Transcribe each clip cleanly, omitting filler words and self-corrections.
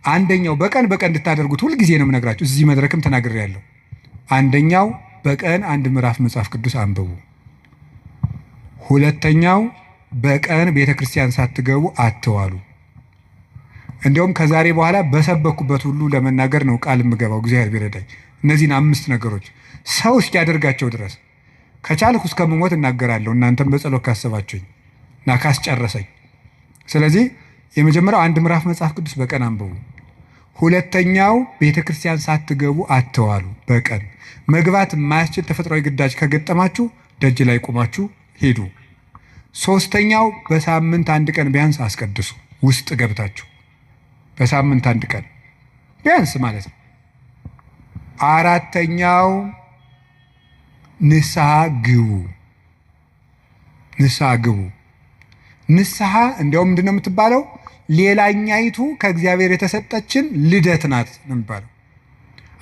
አንደኛው በቀን እንድታደርጉት ሁል ጊዜ ነው የምነግራችሁ። እዚህ መድረክም ተናግሬያለሁ። አንደኛው በቀን አንድ ምዕራፍ መጽሐፍ ቅዱስ አንብቡ። ሁለተኛው በቀን ቤተክርስቲያን ሳትገቡ አትዋሉ። እንዲያውም ከዛሬ በኋላ በሰበኩበት ሁሉ ለመናገር ነው ቃል የምገባው እግዚአብሔር ቢረዳኝ። እነዚህን 5 ነገሮች ሰው እስኪያደርጋቸው ድረስ ከቻልኩ እስከምሞት እናገራለሁ። እናንተም በጸሎት ካሰባችሁኝ እና ካስጨረሰኝ። ስለዚህ የመጀመሪያው አንድ ምዕራፍ መጽሐፍ ቅዱስ በቀን አንብቡ። ሁለተኛው ቤተክርስቲያን ሳትገቡ አትዋሉ። በቀን መግባት የማያስችል ተፈጥሯዊ ግዳጅ ከገጠማችሁ ደጅ ላይ ቆማችሁ ሄዱ። ሶስተኛው በሳምንት አንድ ቀን ቢያንስ አስቀድሱ። ውስጥ ገብታችሁ በሳምንት አንድ ቀን ቢያንስ ማለት ነው። አራተኛው ንስሐ ግቡ። ንስሐ እንዲያውም ምንድን ነው የምትባለው? ሌላኛይቱ ከእግዚአብሔር የተሰጠችን ልደት ናት ነው የሚባለው።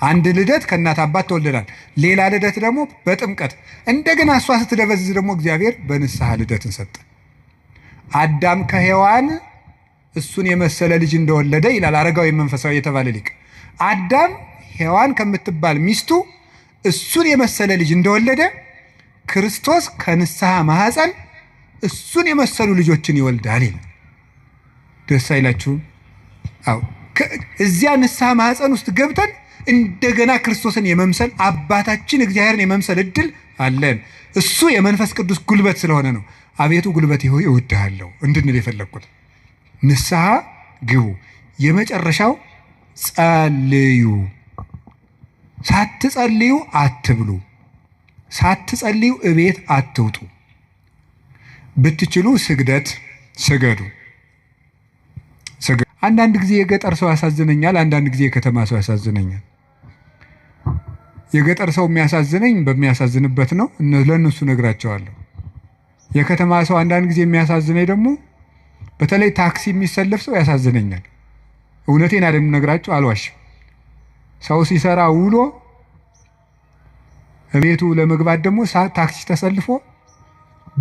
አንድ ልደት ከእናት አባት ተወልደናል። ሌላ ልደት ደግሞ በጥምቀት እንደገና እሷ ስትደበዝዝ ደግሞ እግዚአብሔር በንስሐ ልደትን ሰጠ። አዳም ከሔዋን እሱን የመሰለ ልጅ እንደወለደ ይላል አረጋዊ መንፈሳዊ የተባለ ሊቅ። አዳም ሔዋን ከምትባል ሚስቱ እሱን የመሰለ ልጅ እንደወለደ ክርስቶስ ከንስሐ ማህፀን እሱን የመሰሉ ልጆችን ይወልዳል ይላል። ደስ አይላችሁም? አዎ፣ እዚያ ንስሐ ማህፀን ውስጥ ገብተን እንደገና ክርስቶስን የመምሰል አባታችን እግዚአብሔርን የመምሰል እድል አለን። እሱ የመንፈስ ቅዱስ ጉልበት ስለሆነ ነው አቤቱ ጉልበቴ ሆይ እወድሃለሁ እንድንል የፈለግኩት። ንስሐ ግቡ። የመጨረሻው ጸልዩ። ሳትጸልዩ አትብሉ። ሳትጸልዩ እቤት አትውጡ። ብትችሉ ስግደት ስገዱ። አንዳንድ ጊዜ የገጠር ሰው ያሳዝነኛል፣ አንዳንድ ጊዜ የከተማ ሰው ያሳዝነኛል። የገጠር ሰው የሚያሳዝነኝ በሚያሳዝንበት ነው፣ ለእነሱ ነግራቸዋለሁ። የከተማ ሰው አንዳንድ ጊዜ የሚያሳዝነኝ ደግሞ በተለይ ታክሲ የሚሰለፍ ሰው ያሳዝነኛል። እውነቴን አይደለም ነግራቸው፣ አልዋሽም። ሰው ሲሰራ ውሎ ቤቱ ለመግባት ደግሞ ታክሲ ተሰልፎ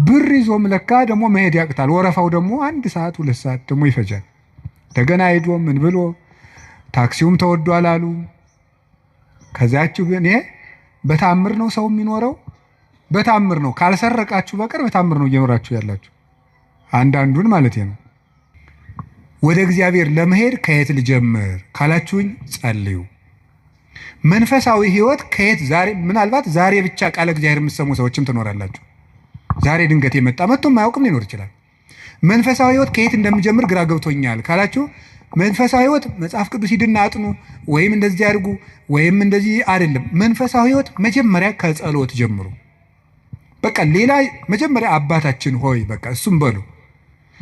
ብር ይዞም ለካ ደግሞ መሄድ ያቅታል። ወረፋው ደግሞ 1 ሰዓት 2 ሰዓት ደግሞ ይፈጃል። እንደገና ሄዶ ምን ብሎ ታክሲውም ተወዷል አሉ። ከዛችሁ ግን ይሄ በታምር ነው ሰው የሚኖረው፣ በታምር ነው። ካልሰረቃችሁ በቀር በታምር ነው እየኖራችሁ ያላችሁ። አንዳንዱን ማለት ነው። ወደ እግዚአብሔር ለመሄድ ከየት ልጀምር ካላችሁኝ ጸልዩ። መንፈሳዊ ህይወት ከየት ዛሬ ምናልባት ዛሬ ብቻ ቃለ እግዚአብሔር የምትሰሙ ሰዎችም ትኖራላችሁ። ዛሬ ድንገት የመጣ መጥቶ የማያውቅም ሊኖር ይችላል። መንፈሳዊ ህይወት ከየት እንደሚጀምር ግራ ገብቶኛል ካላችሁ መንፈሳዊ ህይወት መጽሐፍ ቅዱስ ሂድና አጥኑ ወይም እንደዚህ አድርጉ ወይም እንደዚህ አይደለም። መንፈሳዊ ህይወት መጀመሪያ ከጸሎት ጀምሩ። በቃ ሌላ መጀመሪያ አባታችን ሆይ በቃ እሱም በሉ።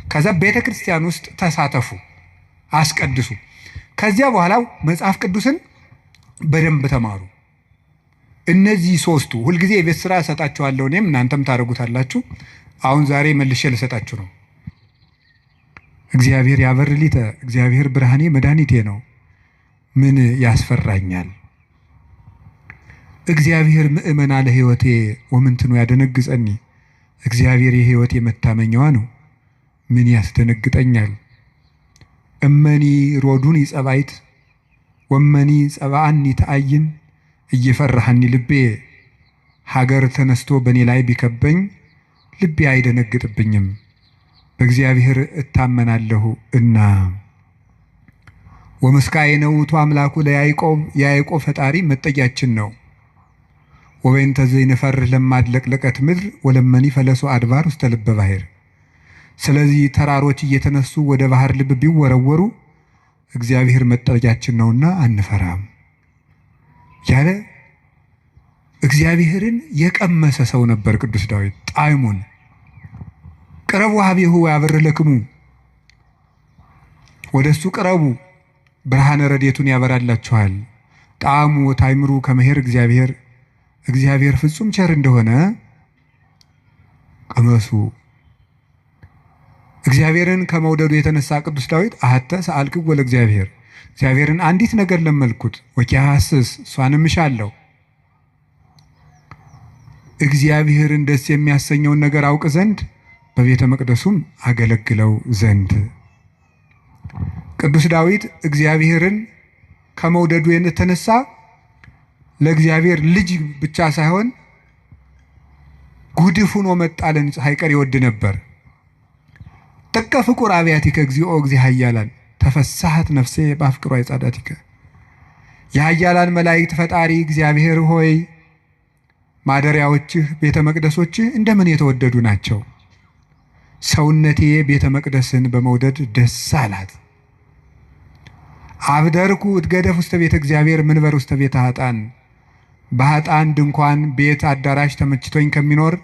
ከዛ ቤተክርስቲያን ውስጥ ተሳተፉ፣ አስቀድሱ። ከዚያ በኋላ መጽሐፍ ቅዱስን በደንብ ተማሩ። እነዚህ 3ቱ ሁልጊዜ የቤት ስራ እሰጣችኋለሁ፣ እኔም እናንተም ታደርጉታላችሁ። አሁን ዛሬ መልሼ ልሰጣችሁ ነው። እግዚአብሔር ያበርሊተ፣ እግዚአብሔር ብርሃኔ መድኃኒቴ ነው፣ ምን ያስፈራኛል? እግዚአብሔር ምእመና ለህይወቴ ወምንትኑ ያደነግጸኒ፣ እግዚአብሔር የህይወቴ መታመኛዋ ነው፣ ምን ያስደነግጠኛል? እመኒ ሮዱን ይጸባይት ወመኒ ጸባአኒ ተአይን፣ እየፈራሃኒ ልቤ፣ ሀገር ተነስቶ በእኔ ላይ ቢከበኝ ልቤ አይደነግጥብኝም፣ በእግዚአብሔር እታመናለሁ እና። ወመስካዬ ነውቱ አምላኩ ለያዕቆብ፣ የያዕቆብ ፈጣሪ መጠጊያችን ነው። ወበእንተ ዘይንፈርህ ለማድለቅለቀት ምድር ወለመኒ ፈለሱ አድባር ውስተ ልበ ባሕር። ስለዚህ ተራሮች እየተነሱ ወደ ባህር ልብ ቢወረወሩ እግዚአብሔር መጠጊያችን ነውና አንፈራም ያለ እግዚአብሔርን የቀመሰ ሰው ነበር ቅዱስ ዳዊት። ጣዕሙን ቅረቡ ሀቤሁ ያበርለክሙ፣ ወደሱ ቅረቡ ብርሃነ ረድኤቱን ያበራላችኋል። ጣዕሙ ታይምሩ ከመሄር እግዚአብሔር ፍጹም ቸር እንደሆነ ቀመሱ። እግዚአብሔርን ከመውደዱ የተነሳ ቅዱስ ዳዊት አሐተ ሰአልክዎ ለእግዚአብሔር፣ እግዚአብሔርን አንዲት ነገር ለመልኩት ወኪሐስስ፣ እሷንም እሻለሁ፣ እግዚአብሔርን ደስ የሚያሰኘውን ነገር አውቅ ዘንድ በቤተ መቅደሱም አገለግለው ዘንድ። ቅዱስ ዳዊት እግዚአብሔርን ከመውደዱ የተነሳ ለእግዚአብሔር ልጅ ብቻ ሳይሆን ጉድፍ ሆኖ መጣልን ሳይቀር ይወድ ነበር። ጥቀ ፍቁር አብያቲከ እግዚኦ እግዚእ ኃያላን ተፈሳሐት ነፍሴ በአፍቅሮ አይጻዳቲከ። የኃያላን መላእክት ፈጣሪ እግዚአብሔር ሆይ ማደሪያዎችህ ቤተ መቅደሶችህ እንደምን የተወደዱ ናቸው። ሰውነቴ ቤተ መቅደስን በመውደድ ደስ አላት። አብደርኩ እትገደፍ ውስተ ቤተ እግዚአብሔር ምንበር ውስተ ቤተ ኃጥአን። በኃጥአን ድንኳን ቤት አዳራሽ ተመችቶኝ ከሚኖር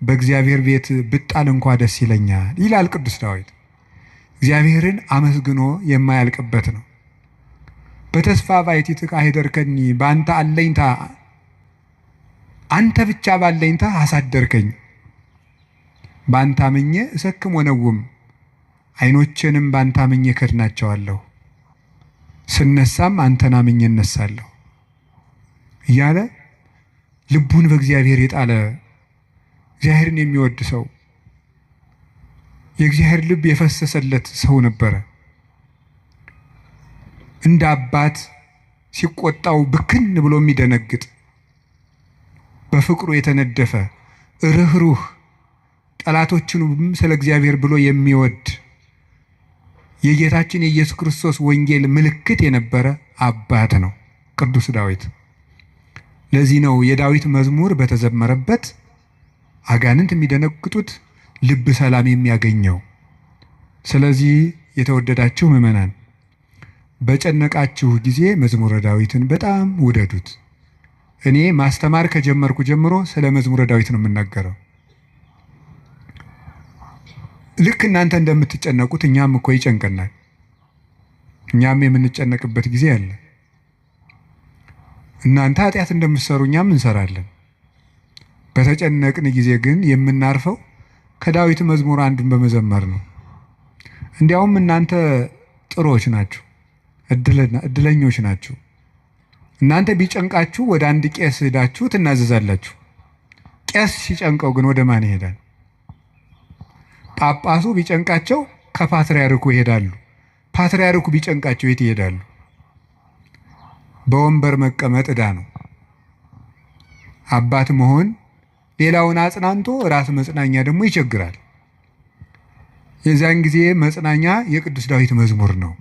በእግዚአብሔር ቤት ብጣል እንኳ ደስ ይለኛል ይላል ቅዱስ ዳዊት። እግዚአብሔርን አመስግኖ የማያልቅበት ነው። በተስፋ ባሕቲትከ አኅደርከኒ፣ በአንተ አለኝታ አንተ ብቻ ባለኝታ አሳደርከኝ። በአንተ አምኜ እሰክም ወነውም፣ ዓይኖቼንም በአንተ አምኜ እከድናቸዋለሁ። ስነሳም አንተን አምኜ እነሳለሁ እያለ ልቡን በእግዚአብሔር የጣለ እግዚአብሔርን የሚወድ ሰው፣ የእግዚአብሔር ልብ የፈሰሰለት ሰው ነበረ። እንደ አባት ሲቆጣው ብክን ብሎ የሚደነግጥ፣ በፍቅሩ የተነደፈ ርኅሩህ፣ ጠላቶቹንም ስለ እግዚአብሔር ብሎ የሚወድ የጌታችን የኢየሱስ ክርስቶስ ወንጌል ምልክት የነበረ አባት ነው ቅዱስ ዳዊት። ለዚህ ነው የዳዊት መዝሙር በተዘመረበት አጋንንት የሚደነግጡት፣ ልብ ሰላም የሚያገኘው። ስለዚህ የተወደዳችሁ ምእመናን በጨነቃችሁ ጊዜ መዝሙረ ዳዊትን በጣም ውደዱት። እኔ ማስተማር ከጀመርኩ ጀምሮ ስለ መዝሙረ ዳዊት ነው የምናገረው። ልክ እናንተ እንደምትጨነቁት እኛም እኮ ይጨንቀናል። እኛም የምንጨነቅበት ጊዜ አለ። እናንተ ኃጢአት እንደምትሰሩ እኛም እንሰራለን። በተጨነቅን ጊዜ ግን የምናርፈው ከዳዊት መዝሙር አንዱን በመዘመር ነው። እንዲያውም እናንተ ጥሮች ናችሁ፣ እድለኞች ናችሁ። እናንተ ቢጨንቃችሁ ወደ አንድ ቄስ ሄዳችሁ ትናዘዛላችሁ። ቄስ ሲጨንቀው ግን ወደ ማን ይሄዳል? ጳጳሱ ቢጨንቃቸው ከፓትርያርኩ ይሄዳሉ። ፓትርያርኩ ቢጨንቃቸው የት ይሄዳሉ? በወንበር መቀመጥ ዕዳ ነው። አባት መሆን ሌላውን አጽናንቶ ራስ መጽናኛ ደግሞ ይቸግራል። የዚያን ጊዜ መጽናኛ የቅዱስ ዳዊት መዝሙር ነው።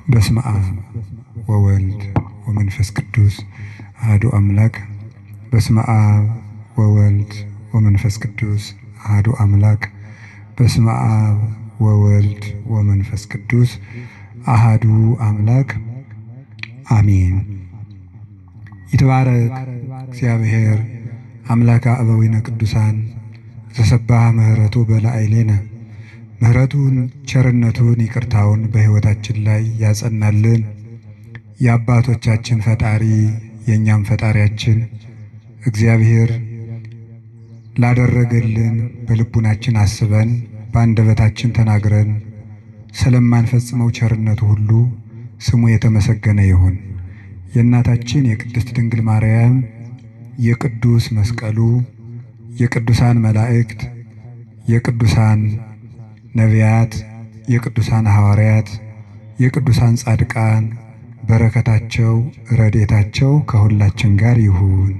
በስመ አብ ወወልድ ወመንፈስ ቅዱስ አሐዱ አምላክ። በስመ አብ ወወልድ ወመንፈስ ቅዱስ አሐዱ አምላክ። በስመ አብ ወወልድ ወመንፈስ ቅዱስ አሐዱ አምላክ አሜን። ይትባረክ እግዚአብሔር አምላከ አበዊነ ቅዱሳን ዘሰባህ ምሕረቱ በላዕሌነ። ምሕረቱን ቸርነቱን ይቅርታውን በሕይወታችን ላይ ያጸናልን የአባቶቻችን ፈጣሪ የእኛም ፈጣሪያችን እግዚአብሔር ላደረገልን በልቡናችን አስበን በአንደበታችን ተናግረን ስለማንፈጽመው ቸርነቱ ሁሉ ስሙ የተመሰገነ ይሁን። የእናታችን የቅድስት ድንግል ማርያም የቅዱስ መስቀሉ የቅዱሳን መላእክት የቅዱሳን ነቢያት የቅዱሳን ሐዋርያት የቅዱሳን ጻድቃን በረከታቸው ረድኤታቸው ከሁላችን ጋር ይሁን።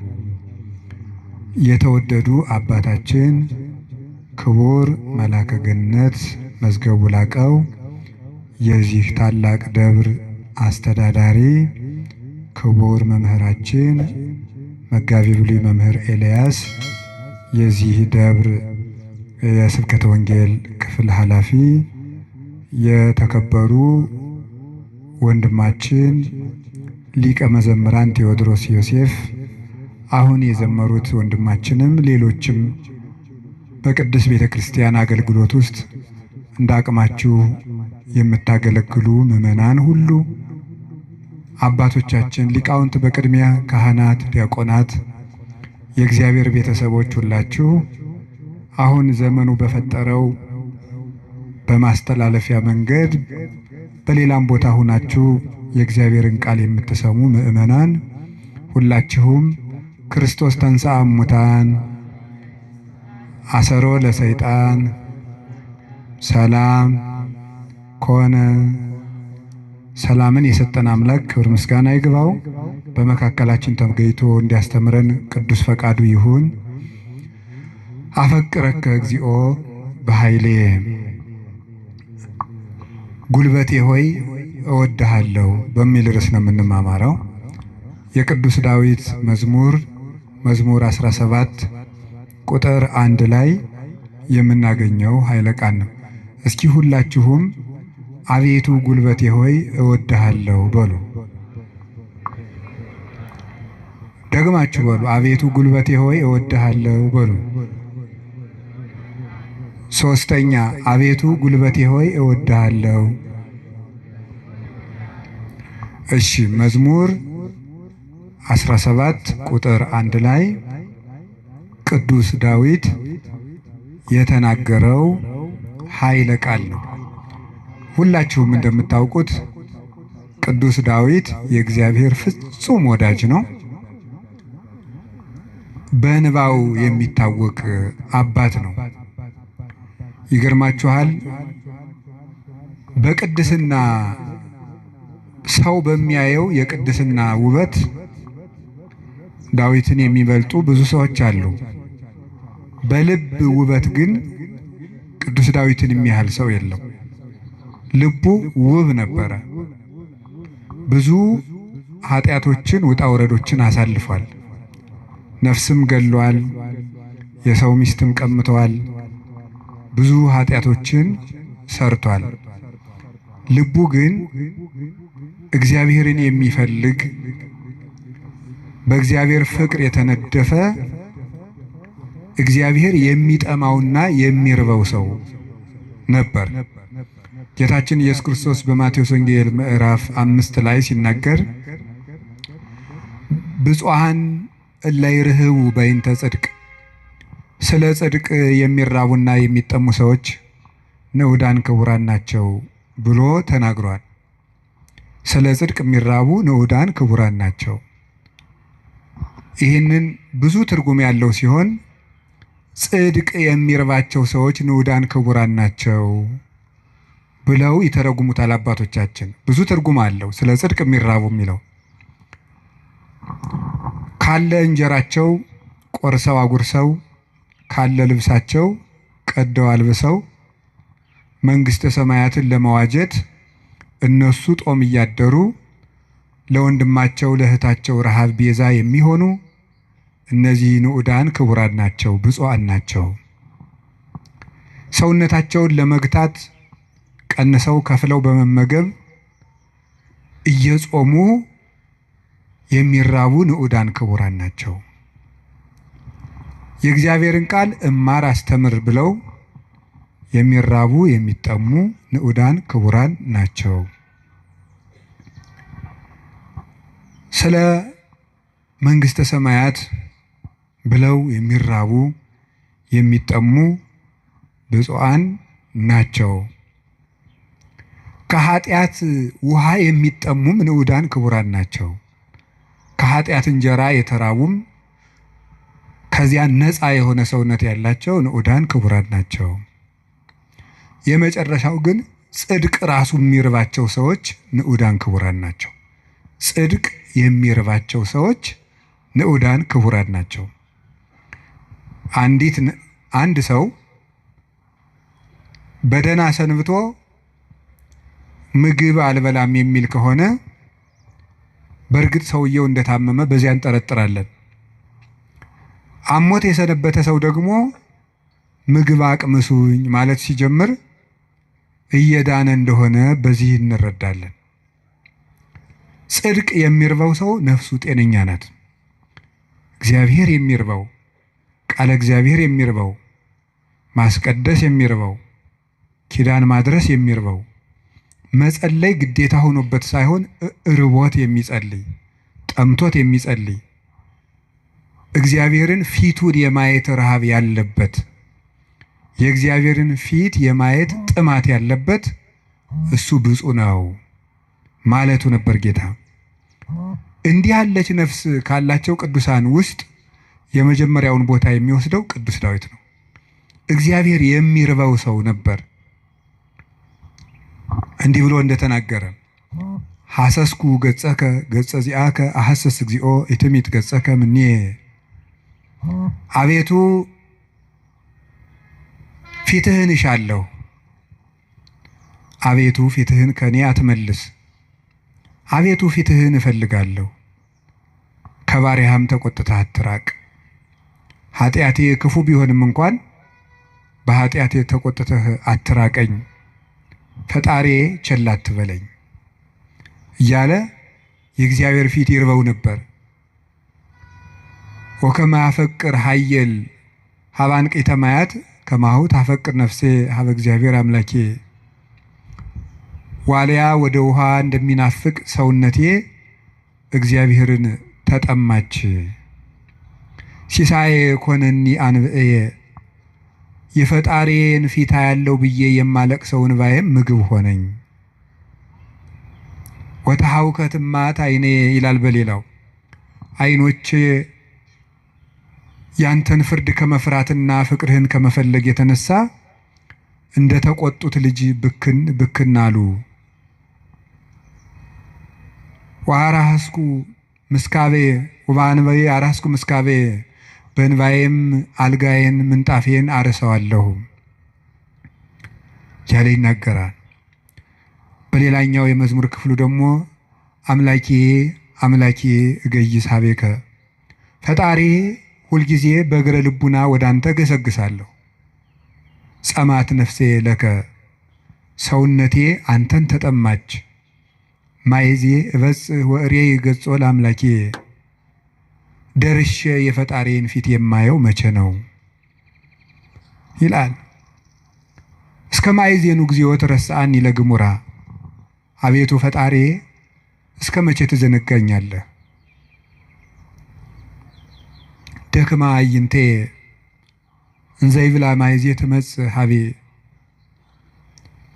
የተወደዱ አባታችን ክቡር መላከ ገነት መዝገቡ ላቀው የዚህ ታላቅ ደብር አስተዳዳሪ፣ ክቡር መምህራችን መጋቢ ብሉይ መምህር ኤልያስ የዚህ ደብር የስብከተ ወንጌል ክፍል ኃላፊ፣ የተከበሩ ወንድማችን ሊቀ መዘምራን ቴዎድሮስ ዮሴፍ፣ አሁን የዘመሩት ወንድማችንም ሌሎችም በቅድስት ቤተ ክርስቲያን አገልግሎት ውስጥ እንደ አቅማችሁ የምታገለግሉ ምዕመናን ሁሉ፣ አባቶቻችን ሊቃውንት፣ በቅድሚያ ካህናት፣ ዲያቆናት፣ የእግዚአብሔር ቤተሰቦች ሁላችሁ አሁን ዘመኑ በፈጠረው በማስተላለፊያ መንገድ በሌላም ቦታ ሆናችሁ የእግዚአብሔርን ቃል የምትሰሙ ምእመናን ሁላችሁም ክርስቶስ ተንሥአ እሙታን አሰሮ ለሰይጣን ሰላም ኮነ። ሰላምን የሰጠን አምላክ ክብር ምስጋና ይግባው። በመካከላችን ተገኝቶ እንዲያስተምረን ቅዱስ ፈቃዱ ይሁን። አፈቅረከ እግዚኦ በኃይሌ ጉልበቴ ሆይ እወድሃለሁ በሚል ርዕስ ነው የምንማማረው። የቅዱስ ዳዊት መዝሙር 17 ቁጥር 1 ላይ የምናገኘው ኃይለ ቃል ነው። እስኪ ሁላችሁም አቤቱ ጉልበቴ ሆይ እወድሃለሁ በሉ። ደግማችሁ በሉ። አቤቱ ጉልበቴ ሆይ እወድሃለሁ በሉ። ሶስተኛ አቤቱ ጉልበቴ ሆይ እወድሃለሁ። እሺ መዝሙር 17 ቁጥር 1 ላይ ቅዱስ ዳዊት የተናገረው ኃይለ ቃል ነው። ሁላችሁም እንደምታውቁት ቅዱስ ዳዊት የእግዚአብሔር ፍጹም ወዳጅ ነው። በእንባው የሚታወቅ አባት ነው። ይገርማችኋል፣ በቅድስና ሰው በሚያየው የቅድስና ውበት ዳዊትን የሚበልጡ ብዙ ሰዎች አሉ። በልብ ውበት ግን ቅዱስ ዳዊትን የሚያህል ሰው የለም። ልቡ ውብ ነበረ። ብዙ ኃጢአቶችን ውጣ ውረዶችን አሳልፏል። ነፍስም ገሏል። የሰው ሚስትም ቀምተዋል። ብዙ ኃጢአቶችን ሰርቷል። ልቡ ግን እግዚአብሔርን የሚፈልግ በእግዚአብሔር ፍቅር የተነደፈ እግዚአብሔር የሚጠማውና የሚርበው ሰው ነበር። ጌታችን ኢየሱስ ክርስቶስ በማቴዎስ ወንጌል ምዕራፍ 5 ላይ ሲናገር ብፁዓን እለ ይርህቡ በእንተ ጽድቅ፣ ስለ ጽድቅ የሚራቡና የሚጠሙ ሰዎች ንዑዳን ክቡራን ናቸው ብሎ ተናግሯል። ስለ ጽድቅ የሚራቡ ንዑዳን ክቡራን ናቸው። ይህንን ብዙ ትርጉም ያለው ሲሆን ጽድቅ የሚርባቸው ሰዎች ንዑዳን ክቡራን ናቸው ብለው ይተረጉሙታል አባቶቻችን። ብዙ ትርጉም አለው ስለ ጽድቅ የሚራቡ የሚለው። ካለ እንጀራቸው ቆርሰው አጉርሰው፣ ካለ ልብሳቸው ቀደው አልብሰው መንግሥተ ሰማያትን ለመዋጀት እነሱ ጦም እያደሩ ለወንድማቸው ለእህታቸው ረሃብ ቤዛ የሚሆኑ እነዚህ ንዑዳን ክቡራን ናቸው፣ ብፁዓን ናቸው። ሰውነታቸውን ለመግታት ቀንሰው ከፍለው በመመገብ እየጾሙ የሚራቡ ንዑዳን ክቡራን ናቸው። የእግዚአብሔርን ቃል እማር አስተምር ብለው የሚራቡ የሚጠሙ ንዑዳን ክቡራን ናቸው። ስለ መንግሥተ ሰማያት ብለው የሚራቡ የሚጠሙ ብፁዓን ናቸው። ከኃጢአት ውሃ የሚጠሙም ንዑዳን ክቡራን ናቸው። ከኃጢአት እንጀራ የተራቡም ከዚያ ነፃ የሆነ ሰውነት ያላቸው ንዑዳን ክቡራን ናቸው። የመጨረሻው ግን ጽድቅ ራሱ የሚርባቸው ሰዎች ንዑዳን ክቡራን ናቸው። ጽድቅ የሚርባቸው ሰዎች ንዑዳን ክቡራን ናቸው። አንድ ሰው በደህና ሰንብቶ ምግብ አልበላም የሚል ከሆነ በእርግጥ ሰውየው እንደታመመ በዚያ እንጠረጥራለን። አሞት የሰነበተ ሰው ደግሞ ምግብ አቅምሱኝ ማለት ሲጀምር እየዳነ እንደሆነ በዚህ እንረዳለን። ጽድቅ የሚርበው ሰው ነፍሱ ጤነኛ ናት። እግዚአብሔር የሚርበው፣ ቃለ እግዚአብሔር የሚርበው፣ ማስቀደስ የሚርበው፣ ኪዳን ማድረስ የሚርበው፣ መጸለይ ግዴታ ሆኖበት ሳይሆን ርቦት የሚጸልይ፣ ጠምቶት የሚጸልይ፣ እግዚአብሔርን ፊቱን የማየት ረሃብ ያለበት የእግዚአብሔርን ፊት የማየት ጥማት ያለበት እሱ ብፁዕ ነው ማለቱ ነበር ጌታ። እንዲህ ያለች ነፍስ ካላቸው ቅዱሳን ውስጥ የመጀመሪያውን ቦታ የሚወስደው ቅዱስ ዳዊት ነው። እግዚአብሔር የሚርበው ሰው ነበር። እንዲህ ብሎ እንደተናገረ ሐሰስኩ ገጸከ ገጸ ዚአከ አሐሰስ እግዚኦ ኢትሚት ገጸከ ምኔ። አቤቱ ፊትህን እሻለሁ፣ አቤቱ ፊትህን ከኔ አትመልስ። አቤቱ ፊትህን እፈልጋለሁ፣ ከባሪያህም ተቆጥተህ አትራቅ። ኃጢአቴ ክፉ ቢሆንም እንኳን በኃጢአቴ ተቆጥተህ አትራቀኝ፣ ፈጣሪ ቸል አትበለኝ እያለ የእግዚአብሔር ፊት ይርበው ነበር። ወከመ አፈቅር ኃየል ሀበ አንቅዕተ ማያት ከማሁ ታፈቅር ነፍሴ ሀበ እግዚአብሔር አምላኬ። ዋልያ ወደ ውሃ እንደሚናፍቅ ሰውነቴ እግዚአብሔርን ተጠማች። ሲሳዬ ኮነኒ አንብዕየ የፈጣሪን ፊት ያለው ብዬ የማለቅሰው እንባዬም ምግብ ሆነኝ። ወተሐውከት እማት ዓይኔ ይላል በሌላው ዓይኖቼ ያንተን ፍርድ ከመፍራትና ፍቅርህን ከመፈለግ የተነሳ እንደ ተቆጡት ልጅ ብክን ብክን አሉ። ወአራስኩ ምስካቤ ወበአንባዬ አራስኩ ምስካቤ በእንባዬም አልጋዬን ምንጣፌን አርሰዋለሁ ያለ ይናገራል። በሌላኛው የመዝሙር ክፍሉ ደግሞ አምላኬ አምላኬ እገይስ ሀቤከ ፈጣሪ ሁልጊዜ በእግረ ልቡና ወደ አንተ ገሰግሳለሁ። ጸማት ነፍሴ ለከ ሰውነቴ አንተን ተጠማች። ማይዜ እበጽሕ ወእሬይ ገጾ ለአምላኬ ደርሼ የፈጣሪን ፊት የማየው መቼ ነው ይላል። እስከ ማይዜኑ ጊዜው ተረሳአኒ ለግሙራ አቤቱ ፈጣሪ እስከ መቼ ትዘነጋኛለህ? ደክማ አይንቴ እንዘ ይብላ ማይዜ ትመጽእ ሀቤ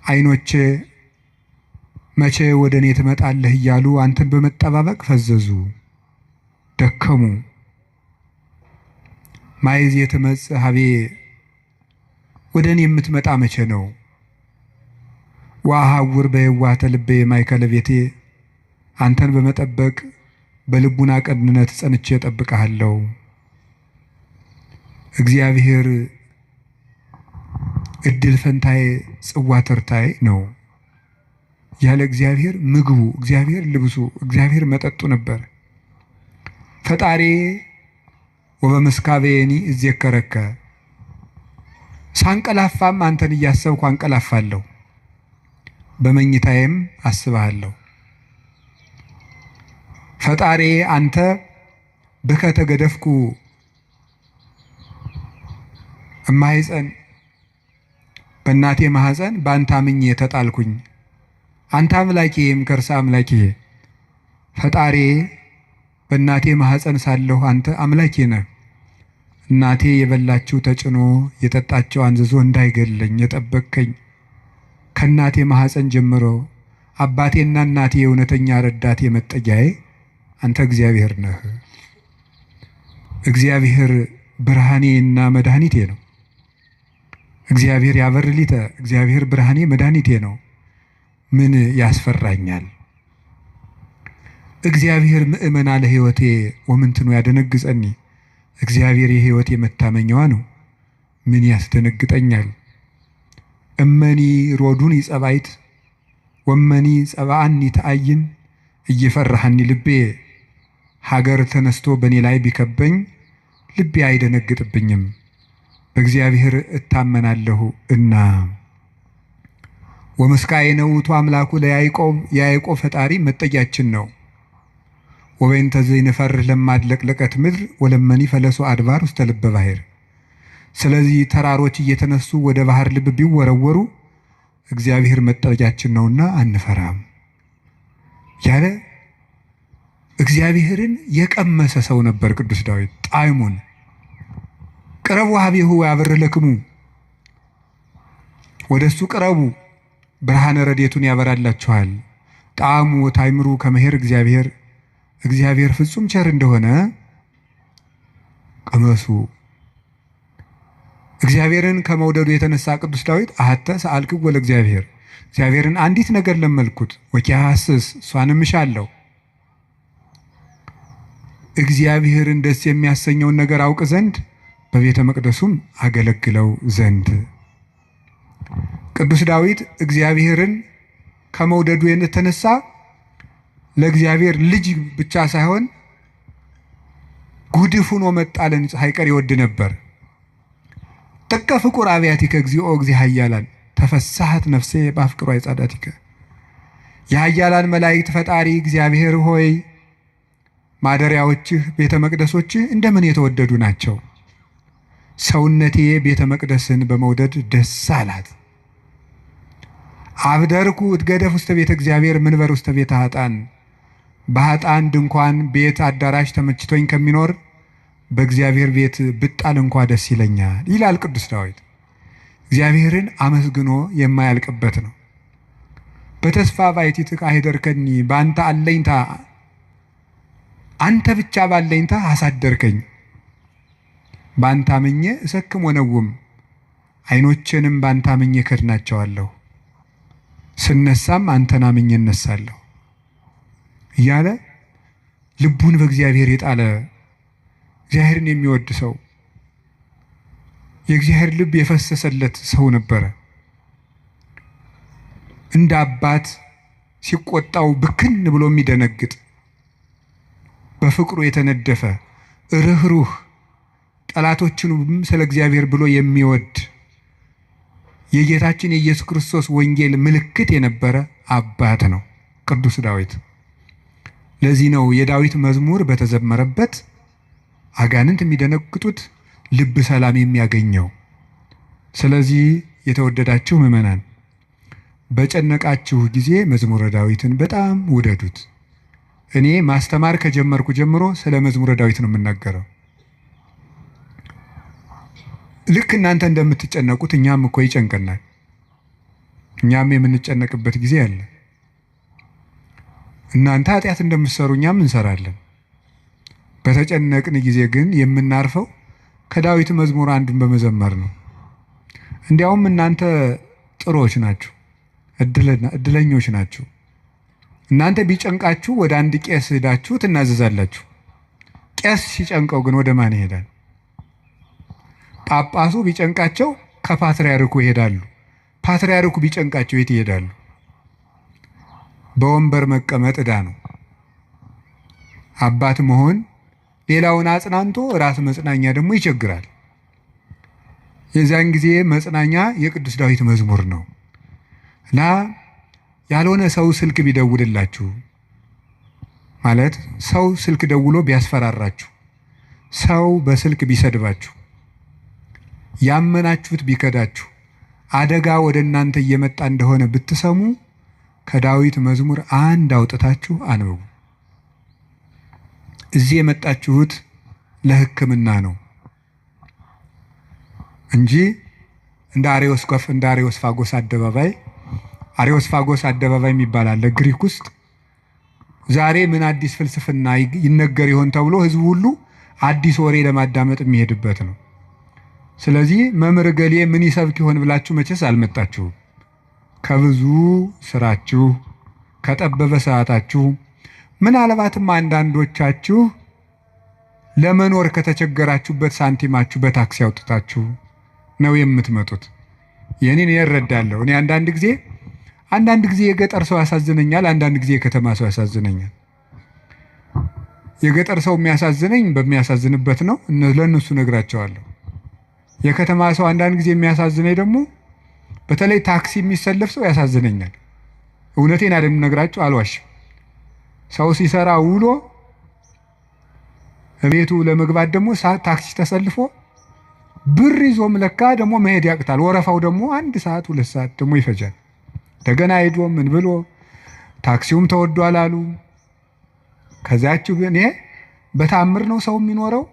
ዓይኖቼ መቼ ወደ እኔ ትመጣለህ እያሉ አንተን በመጠባበቅ ፈዘዙ ደከሙ። ማይዜ ትመጽእ ሀቤ ወደ እኔ የምትመጣ መቼ ነው? ወአሐውር በየዋህተ ልቤ ማእከለ ቤቴ አንተን በመጠበቅ በልቡና ቀንነት ጸንቼ እጠብቅሃለሁ። እግዚአብሔር እድል ፈንታዬ ጽዋ ተርታዬ ነው። ያለ እግዚአብሔር ምግቡ፣ እግዚአብሔር ልብሱ፣ እግዚአብሔር መጠጡ ነበር። ፈጣሪ ወበምስካቤኒ እዜከረከ ሳንቀላፋም አንተን እያሰብኩ አንቀላፋለሁ፣ በመኝታዬም አስብሃለሁ። ፈጣሪ አንተ ብከ ተገደፍኩ እማይጸን በእናቴ ማህፀን በአንተ አምኜ ተጣልኩኝ። አንተ አምላኬም ከርሰ አምላኬ ፈጣሪ በእናቴ ማህፀን ሳለሁ አንተ አምላኬ ነህ። እናቴ የበላችው ተጭኖ የጠጣችው አንዝዞ እንዳይገለኝ የጠበቅከኝ ከእናቴ ማህፀን ጀምሮ አባቴና እናቴ የእውነተኛ ረዳቴ መጠጊያዬ አንተ እግዚአብሔር ነህ። እግዚአብሔር ብርሃኔና መድኃኒቴ ነው። እግዚአብሔር ያበርሊተ እግዚአብሔር ብርሃኔ መድኃኒቴ ነው። ምን ያስፈራኛል? እግዚአብሔር ምእመና ለሕይወቴ ወምንትኑ ያደነግጸኒ እግዚአብሔር የሕይወቴ መታመኛዋ ነው። ምን ያስደነግጠኛል? እመኒ ሮዱን ይጸባይት ወመኒ ጸባአኒ ተአይን እየፈራሃኒ ልቤ ሀገር ተነስቶ በእኔ ላይ ቢከበኝ ልቤ አይደነግጥብኝም፣ በእግዚአብሔር እታመናለሁ እና። ወምስካየ ውእቱ አምላኩ ለያዕቆብ የያዕቆብ ፈጣሪ መጠጊያችን ነው። ወበእንተ ዘይንፈርህ ለማድለቅለቀት ምድር ወለመኒ ፈለሶ አድባር ውስተ ልበ ባሕር። ስለዚህ ተራሮች እየተነሱ ወደ ባህር ልብ ቢወረወሩ እግዚአብሔር መጠጊያችን ነውና አንፈራም ያለ እግዚአብሔርን የቀመሰ ሰው ነበር ቅዱስ ዳዊት። ጣዕሙን ቅረቡ ሀቤሁ ያብርህ ለክሙ ወደሱ ቅረቡ፣ ብርሃነ ረድኤቱን ያበራላችኋል። ጣዕሙ ታይምሩ ከመሄር እግዚአብሔር ፍጹም ቸር እንደሆነ ቀመሱ። እግዚአብሔርን ከመውደዱ የተነሳ ቅዱስ ዳዊት አሐተ ሰአልክዎ ለእግዚአብሔር፣ እግዚአብሔርን አንዲት ነገር ለመልኩት፣ ወኪሐስስ እሷንም እሻለሁ፣ እግዚአብሔርን ደስ የሚያሰኘውን ነገር አውቅ ዘንድ በቤተ መቅደሱም አገለግለው ዘንድ። ቅዱስ ዳዊት እግዚአብሔርን ከመውደዱ የተነሳ ለእግዚአብሔር ልጅ ብቻ ሳይሆን ጉድፍ ሆኖ መጣልን ሳይቀር ይወድ ነበር። ጥቀ ፍቁር አብያቲከ እግዚኦ እግዚእ ኃያላን ተፈሳሐት ነፍሴ በአፍቅሮ አይጻዳቲከ። የኃያላን መላእክት ፈጣሪ እግዚአብሔር ሆይ ማደሪያዎችህ ቤተ መቅደሶችህ እንደምን የተወደዱ ናቸው። ሰውነቴ ቤተ መቅደስን በመውደድ ደስ አላት። አብደርኩ እትገደፍ ውስተ ቤተ እግዚአብሔር ምንበር ውስተ ቤተ ኃጥአን። በኃጥአን ድንኳን ቤት አዳራሽ ተመችቶኝ ከሚኖር በእግዚአብሔር ቤት ብጣል እንኳ ደስ ይለኛል ይላል ቅዱስ ዳዊት። እግዚአብሔርን አመስግኖ የማያልቅበት ነው። በተስፋ ባሕቲትከ አኅደርከኒ፣ በአንተ አለኝታ አንተ ብቻ ባለኝታ አሳደርከኝ። በአንተ አምኜ እሰክም ወነውም፣ ዓይኖቼንም በአንተ አምኜ እከድናቸዋለሁ። ስነሳም አንተን አምኜ እነሳለሁ እያለ ልቡን በእግዚአብሔር የጣለ እግዚአብሔርን የሚወድ ሰው፣ የእግዚአብሔር ልብ የፈሰሰለት ሰው ነበረ። እንደ አባት ሲቆጣው ብክን ብሎ የሚደነግጥ፣ በፍቅሩ የተነደፈ ርኅሩህ፣ ጠላቶቹንም ስለ እግዚአብሔር ብሎ የሚወድ የጌታችን የኢየሱስ ክርስቶስ ወንጌል ምልክት የነበረ አባት ነው ቅዱስ ዳዊት። ለዚህ ነው የዳዊት መዝሙር በተዘመረበት አጋንንት የሚደነግጡት፣ ልብ ሰላም የሚያገኘው። ስለዚህ የተወደዳችሁ ምእመናን በጨነቃችሁ ጊዜ መዝሙረ ዳዊትን በጣም ውደዱት። እኔ ማስተማር ከጀመርኩ ጀምሮ ስለ መዝሙረ ዳዊት ነው የምናገረው። ልክ እናንተ እንደምትጨነቁት እኛም እኮ ይጨንቀናል። እኛም የምንጨነቅበት ጊዜ አለ። እናንተ ኃጢአት እንደምትሰሩ እኛም እንሰራለን። በተጨነቅን ጊዜ ግን የምናርፈው ከዳዊት መዝሙር አንዱን በመዘመር ነው። እንዲያውም እናንተ ጥሮች ናችሁ፣ እድለኞች ናችሁ። እናንተ ቢጨንቃችሁ ወደ አንድ ቄስ ሄዳችሁ ትናዘዛላችሁ። ቄስ ሲጨንቀው ግን ወደ ማን ይሄዳል? ጳጳሱ ቢጨንቃቸው ከፓትርያርኩ ይሄዳሉ። ፓትርያርኩ ቢጨንቃቸው የት ይሄዳሉ? በወንበር መቀመጥ ዕዳ ነው። አባት መሆን ሌላውን አጽናንቶ ራስ መጽናኛ ደግሞ ይቸግራል። የዛን ጊዜ መጽናኛ የቅዱስ ዳዊት መዝሙር ነው። ያልሆነ ሰው ስልክ ቢደውልላችሁ ማለት ሰው ስልክ ደውሎ ቢያስፈራራችሁ፣ ሰው በስልክ ቢሰድባችሁ፣ ያመናችሁት ቢከዳችሁ፣ አደጋ ወደ እናንተ እየመጣ እንደሆነ ብትሰሙ ከዳዊት መዝሙር አንድ አውጥታችሁ አንብቡ። እዚህ የመጣችሁት ለሕክምና ነው እንጂ እንደ አሬዮስፋጎስ አደባባይ የሚባል አለ ግሪክ ውስጥ። ዛሬ ምን አዲስ ፍልስፍና ይነገር ይሆን ተብሎ ህዝቡ ሁሉ አዲስ ወሬ ለማዳመጥ የሚሄድበት ነው። ስለዚህ መምህር ገሌ ምን ይሰብክ ይሆን ብላችሁ መቼስ አልመጣችሁም። ከብዙ ስራችሁ፣ ከጠበበ ሰዓታችሁ፣ ምናልባትም አንዳንዶቻችሁ ለመኖር ከተቸገራችሁበት ሳንቲማችሁ በታክሲ አውጥታችሁ ነው የምትመጡት። ይህንን እረዳለሁ። እኔ አንዳንድ ጊዜ የገጠር ሰው ያሳዝነኛል፣ አንዳንድ ጊዜ የከተማ ሰው ያሳዝነኛል። የገጠር ሰው የሚያሳዝነኝ በሚያሳዝንበት ነው፣ ለእነሱ ነግራቸዋለሁ። የከተማ ሰው አንዳንድ ጊዜ የሚያሳዝነኝ ደግሞ በተለይ ታክሲ የሚሰለፍ ሰው ያሳዝነኛል። እውነቴን አይደለም ነግራችሁ፣ አልዋሽም። ሰው ሲሰራ ውሎ ቤቱ ለመግባት ደግሞ ታክሲ ተሰልፎ ብር ይዞም ለካ ደግሞ መሄድ ያቅታል። ወረፋው ደግሞ 1 ሰዓት 2 ሰዓት ደግሞ ይፈጃል። እንደገና ሄዶ ምን ብሎ ታክሲውም ተወዷል አሉ። ከዛችሁ ግን ይሄ በታምር ነው ሰው የሚኖረው፣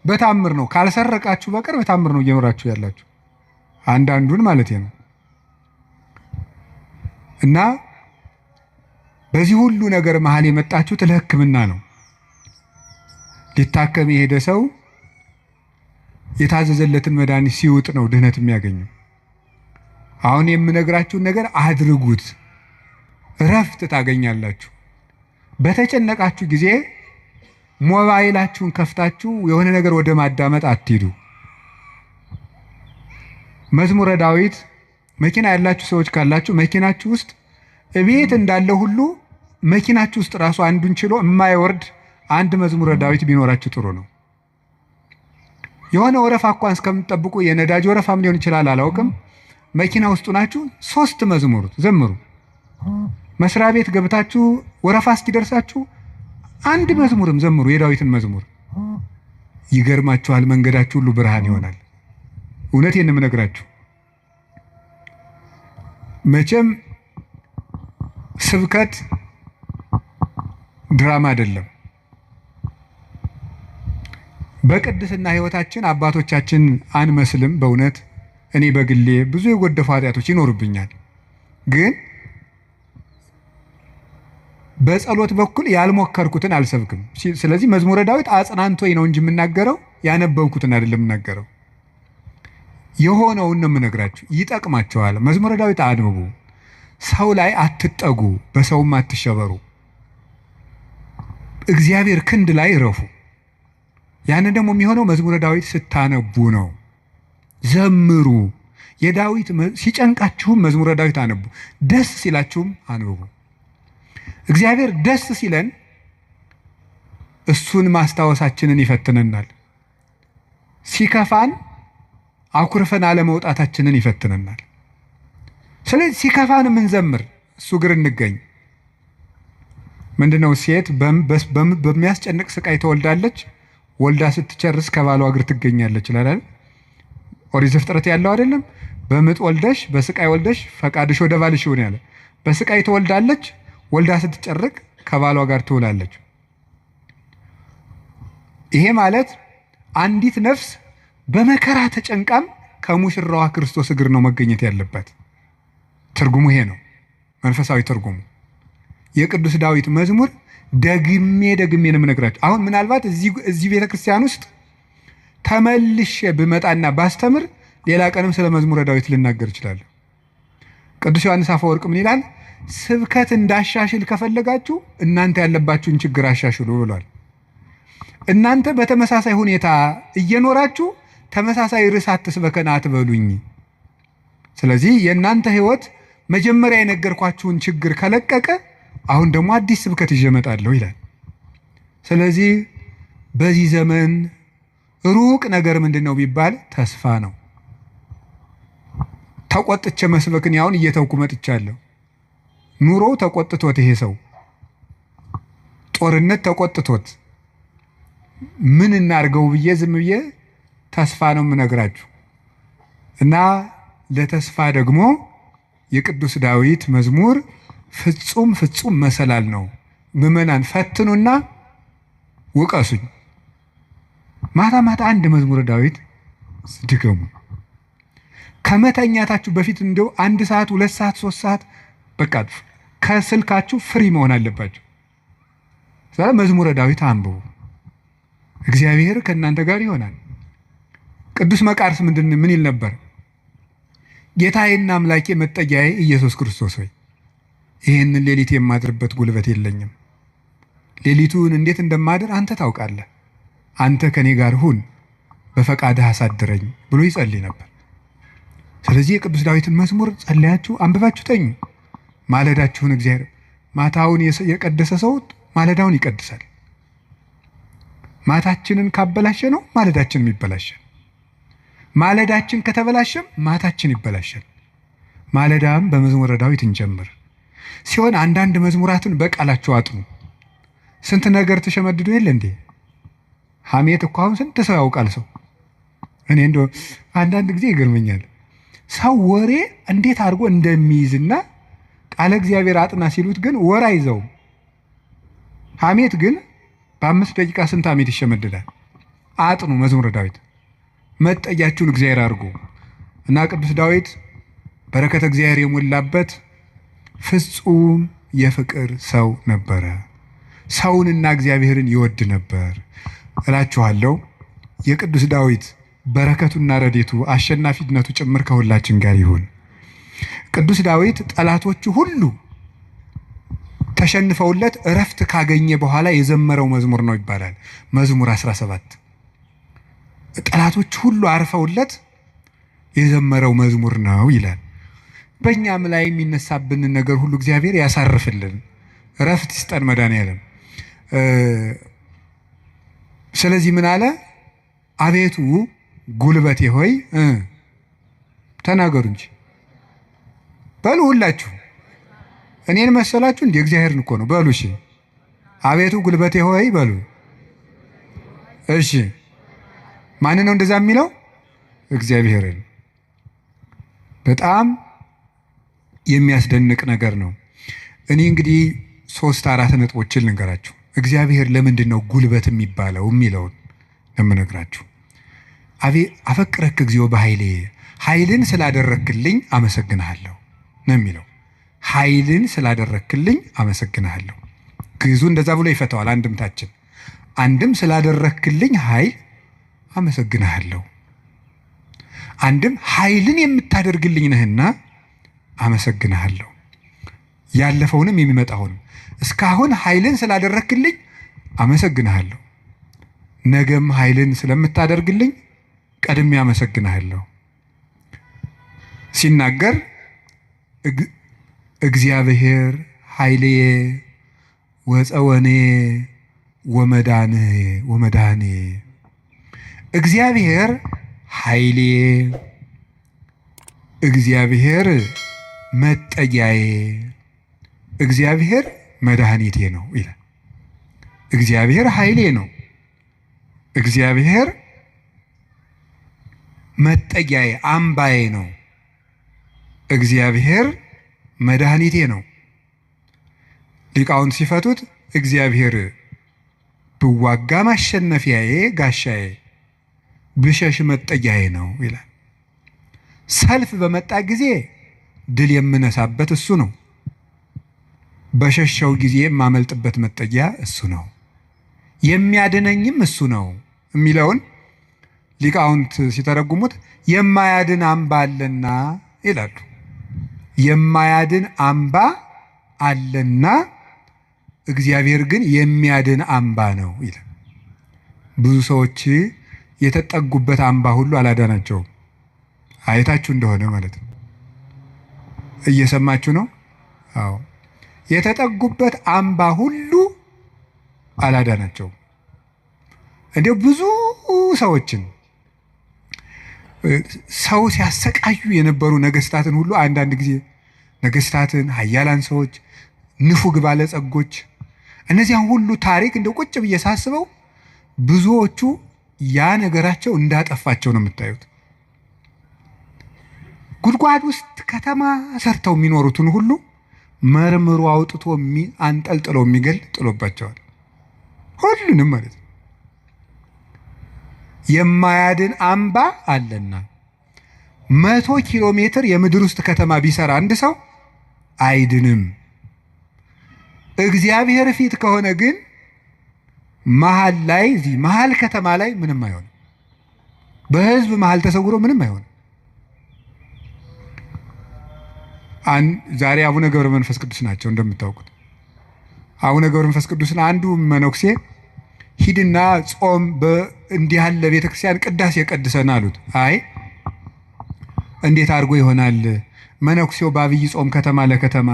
በታምር ነው። ካልሰረቃችሁ በቀር በታምር ነው እየኖራችሁ ያላችሁ። አንዳንዱን ማለት ነው። እና በዚህ ሁሉ ነገር መሃል የመጣችሁት ለሕክምና ነው። ሊታከም የሄደ ሰው የታዘዘለትን መድኃኒት ሲውጥ ነው ድህነት የሚያገኘው። አሁን የምነግራችሁን ነገር አድርጉት፣ እረፍት ታገኛላችሁ። በተጨነቃችሁ ጊዜ ሞባይላችሁን ከፍታችሁ የሆነ ነገር ወደ ማዳመጥ አትሂዱ። መዝሙረ ዳዊት መኪና ያላችሁ ሰዎች ካላችሁ መኪናችሁ ውስጥ እቤት እንዳለ ሁሉ መኪናችሁ ውስጥ ራሱ አንዱን ችሎ የማይወርድ አንድ መዝሙረ ዳዊት ቢኖራችሁ ጥሩ ነው። የሆነ ወረፋ እንኳን እስከምትጠብቁ የነዳጅ ወረፋም ሊሆን ይችላል አላውቅም። መኪና ውስጥ ናችሁ 3 መዝሙር ዘምሩ። መስሪያ ቤት ገብታችሁ ወረፋ እስኪደርሳችሁ አንድ መዝሙርም ዘምሩ፣ የዳዊትን መዝሙር። ይገርማችኋል፣ መንገዳችሁ ሁሉ ብርሃን ይሆናል። እውነቴን ነው የምነግራችሁ። መቼም ስብከት ድራማ አይደለም። በቅድስና ሕይወታችን አባቶቻችን አንመስልም። በእውነት እኔ በግሌ ብዙ የጎደፉ ኃጢአቶች ይኖርብኛል። ግን በጸሎት በኩል ያልሞከርኩትን አልሰብክም። ስለዚህ መዝሙረ ዳዊት አጽናንቶኝ ነው እንጂ የምናገረው ያነበብኩትን አይደለም የምናገረው። የሆነውን ነው የምነግራችሁ። ይጠቅማችኋል። መዝሙረ ዳዊት አንብቡ። ሰው ላይ አትጠጉ፣ በሰውም አትሸበሩ። እግዚአብሔር ክንድ ላይ እረፉ። ያንን ደግሞ የሚሆነው መዝሙረ ዳዊት ስታነቡ ነው። ዘምሩ። የዳዊት ሲጨንቃችሁም መዝሙረ ዳዊት አንቡ፣ ደስ ሲላችሁም አንብቡ። እግዚአብሔር ደስ ሲለን እሱን ማስታወሳችንን ይፈትነናል። ሲከፋን አኩርፈን አለመውጣታችንን ይፈትነናል። ስለዚህ ሲከፋን የምንዘምር እሱ ግር እንገኝ። ምንድነው ሴት በሚያስጨንቅ ስቃይ ተወልዳለች፣ ወልዳ ስትጨርስ ከባሏ እግር ትገኛለች ይላል። ኦሪት ዘፍጥረት ያለው አይደለም? በምጥ ወልደሽ በስቃይ ወልደሽ ፈቃድሽ ወደ ባልሽ ይሁን ያለ። በስቃይ ተወልዳለች፣ ወልዳ ስትጨርቅ ከባሏ ጋር ትውላለች። ይሄ ማለት አንዲት ነፍስ በመከራ ተጨንቃም ከሙሽራዋ ክርስቶስ እግር ነው መገኘት ያለባት። ትርጉሙ ይሄ ነው፣ መንፈሳዊ ትርጉሙ። የቅዱስ ዳዊት መዝሙር ደግሜ ነው የምነግራችሁ። አሁን ምናልባት እዚህ ቤተክርስቲያን ውስጥ ተመልሼ ብመጣና ባስተምር ሌላ ቀንም ስለ መዝሙረ ዳዊት ልናገር እችላለሁ። ቅዱስ ዮሐንስ አፈወርቅ ምን ይላል? ስብከት እንዳሻሽል ከፈለጋችሁ እናንተ ያለባችሁን ችግር አሻሽሉ ብሏል። እናንተ በተመሳሳይ ሁኔታ እየኖራችሁ ተመሳሳይ ርዕስ አትስበከን አትበሉኝ። ስለዚህ የእናንተ ህይወት መጀመሪያ የነገርኳችሁን ችግር ከለቀቀ አሁን ደግሞ አዲስ ስብከት ይዤ እመጣለሁ ይላል። ስለዚህ በዚህ ዘመን ሩቅ ነገር ምንድነው ቢባል ተስፋ ነው። ተቆጥቼ መስበክን ያውን እየተውኩ መጥቻለሁ። ኑሮ ተቆጥቶት ይሄ ሰው ጦርነት ተቆጥቶት ምን እናርገው ብዬ ዝም ብዬ ተስፋ ነው የምነግራችሁ። እና ለተስፋ ደግሞ የቅዱስ ዳዊት መዝሙር ፍጹም መሰላል ነው። ምዕመናን ፈትኑና ውቀሱኝ። ማታ ማታ አንድ መዝሙረ ዳዊት ድገሙ። ከመተኛታችሁ በፊት እንደው 1 ሰዓት 2 ሰዓት 3 ሰዓት በቃ ከስልካችሁ ፍሪ መሆን አለባችሁ። ስለዚህ መዝሙረ ዳዊት አንብቡ። እግዚአብሔር ከእናንተ ጋር ይሆናል። ቅዱስ መቃርስ ምን ይል ነበር? ጌታዬና አምላኬ መጠጊያዬ ኢየሱስ ክርስቶስ ሆይ ይህንን ሌሊት የማድርበት ጉልበት የለኝም። ሌሊቱን እንዴት እንደማድር አንተ ታውቃለህ። አንተ ከኔ ጋር ሁን፣ በፈቃድህ አሳድረኝ ብሎ ይጸልይ ነበር። ስለዚህ የቅዱስ ዳዊትን መዝሙር ጸልያችሁ አንብባችሁ ተኙ። ማለዳችሁን እግዚአብሔር ማታውን የቀደሰ ሰው ማለዳውን ይቀድሳል። ማታችንን ካበላሸ ነው ማለዳችንም ይበላሻል። ማለዳችን ከተበላሸም ማታችን ይበላሻል። ማለዳም በመዝሙረ ዳዊት እንጀምር ሲሆን አንዳንድ መዝሙራትን በቃላችሁ አጥኑ። ስንት ነገር ተሸመድዶ የለ እንዴ? ሐሜት እኮ አሁን ስንት ሰው ያውቃል ሰው። እኔ እንደው አንዳንድ ጊዜ ይገርመኛል ሰው ወሬ እንዴት አድርጎ እንደሚይዝና ቃለ እግዚአብሔር አጥና ሲሉት ግን ወራ ይዘው ሐሜት ግን በ5 ደቂቃ ስንት ሐሜት ይሸመድዳል። አጥኑ መዝሙረ ዳዊት መጠጊያችሁን እግዚአብሔር አድርጉ እና ቅዱስ ዳዊት በረከተ እግዚአብሔር የሞላበት ፍጹም የፍቅር ሰው ነበረ። ሰውንና እግዚአብሔርን ይወድ ነበር እላችኋለሁ። የቅዱስ ዳዊት በረከቱና ረድኤቱ አሸናፊነቱ ጭምር ከሁላችን ጋር ይሁን። ቅዱስ ዳዊት ጠላቶቹ ሁሉ ተሸንፈውለት እረፍት ካገኘ በኋላ የዘመረው መዝሙር ነው ይባላል። መዝሙር 17 ጠላቶች ሁሉ አርፈውለት የዘመረው መዝሙር ነው ይላል። በእኛም ላይ የሚነሳብንን ነገር ሁሉ እግዚአብሔር ያሳርፍልን፣ እረፍት ይስጠን መድኃኔዓለም። ስለዚህ ምን አለ? አቤቱ ጉልበቴ ሆይ ተናገሩ እንጂ በሉ ሁላችሁ። እኔን መሰላችሁ እንዴ? እግዚአብሔርን እኮ ነው በሉ። እሺ አቤቱ ጉልበቴ ሆይ በሉ። እሺ ማን ነው እንደዛ የሚለው? እግዚአብሔርን። በጣም የሚያስደንቅ ነገር ነው። እኔ እንግዲህ 3-4 ነጥቦችን ልንገራችሁ። እግዚአብሔር ለምንድን ነው ጉልበት የሚባለው የሚለውን ለምነግራችሁ። አፈቅረክ እግዚኦ በኃይሌ፣ ኃይልን ስላደረክልኝ አመሰግንሃለሁ ነው የሚለው። ኃይልን ስላደረክልኝ አመሰግንሃለሁ። ግዕዙ እንደዛ ብሎ ይፈታዋል አንድምታችን። አንድም ስላደረክልኝ ኃይል አመሰግንሃለሁ፣ አንድም ኃይልን የምታደርግልኝ ነህና አመሰግንሃለሁ። ያለፈውንም የሚመጣውንም እስካሁን ኃይልን ስላደረክልኝ አመሰግንሃለሁ፣ ነገም ኃይልን ስለምታደርግልኝ ቀድሜ አመሰግንሃለሁ። ሲናገር እግዚአብሔር ኃይልዬ ወፀወኔ ወመዳኔ፣ እግዚአብሔር ኃይልዬ፣ እግዚአብሔር መጠጊያዬ፣ እግዚአብሔር መድኃኒቴ ነው ይላል። እግዚአብሔር ኃይሌ ነው፣ እግዚአብሔር መጠጊያዬ አምባዬ ነው፣ እግዚአብሔር መድኃኒቴ ነው። ሊቃውንት ሲፈቱት እግዚአብሔር ብዋጋ ማሸነፊያዬ ጋሻዬ፣ ብሸሽ መጠጊያዬ ነው ይላል። ሰልፍ በመጣ ጊዜ ድል የምነሳበት እሱ ነው፣ በሸሸው ጊዜ የማመልጥበት መጠጊያ እሱ ነው፣ የሚያድነኝም እሱ ነው የሚለውን ሊቃውንት ሲተረጉሙት የማያድን አምባ አለና ይላሉ። የማያድን አምባ አለና እግዚአብሔር ግን የሚያድን አምባ ነው ይላል። ብዙ ሰዎች የተጠጉበት አምባ ሁሉ አላዳናቸውም። አይታችሁ እንደሆነ ማለት ነው። እየሰማችሁ ነው? አዎ፣ የተጠጉበት አምባ ሁሉ አላዳናቸውም። እንዲያው ብዙ ሰዎችን ሰው ሲያሰቃዩ የነበሩ ነገስታትን ሁሉ አንዳንድ ጊዜ ነገስታትን፣ ኃያላን ሰዎች፣ ንፉግ ባለጸጎች፣ እነዚያን ሁሉ ታሪክ እንደው ቁጭ ብዬ ሳስበው ብዙዎቹ ያ ነገራቸው እንዳጠፋቸው ነው የምታዩት። ጉድጓድ ውስጥ ከተማ ሰርተው የሚኖሩትን ሁሉ መርምሮ አውጥቶ አንጠልጥሎ የሚገል ጥሎባቸዋል። ሁሉንም ማለት ነው። የማያድን አምባ አለና 100 ኪሎ ሜትር የምድር ውስጥ ከተማ ቢሰራ አንድ ሰው አይድንም። እግዚአብሔር ፊት ከሆነ ግን መሃል ላይ እዚህ መሃል ከተማ ላይ ምንም አይሆንም። በህዝብ መሃል ተሰውሮ ምንም አይሆንም። ዛሬ አቡነ ገብረ መንፈስ ቅዱስ ናቸው እንደምታውቁት። አቡነ ገብረ መንፈስ ቅዱስን አንዱ መነኩሴ ሂድና ጾም እንዲህ ያለ ቤተክርስቲያን ቅዳሴ ቀድሰን አሉት። አይ እንዴት አድርጎ ይሆናል? መነኩሴው በአብይ ጾም ከተማ ለከተማ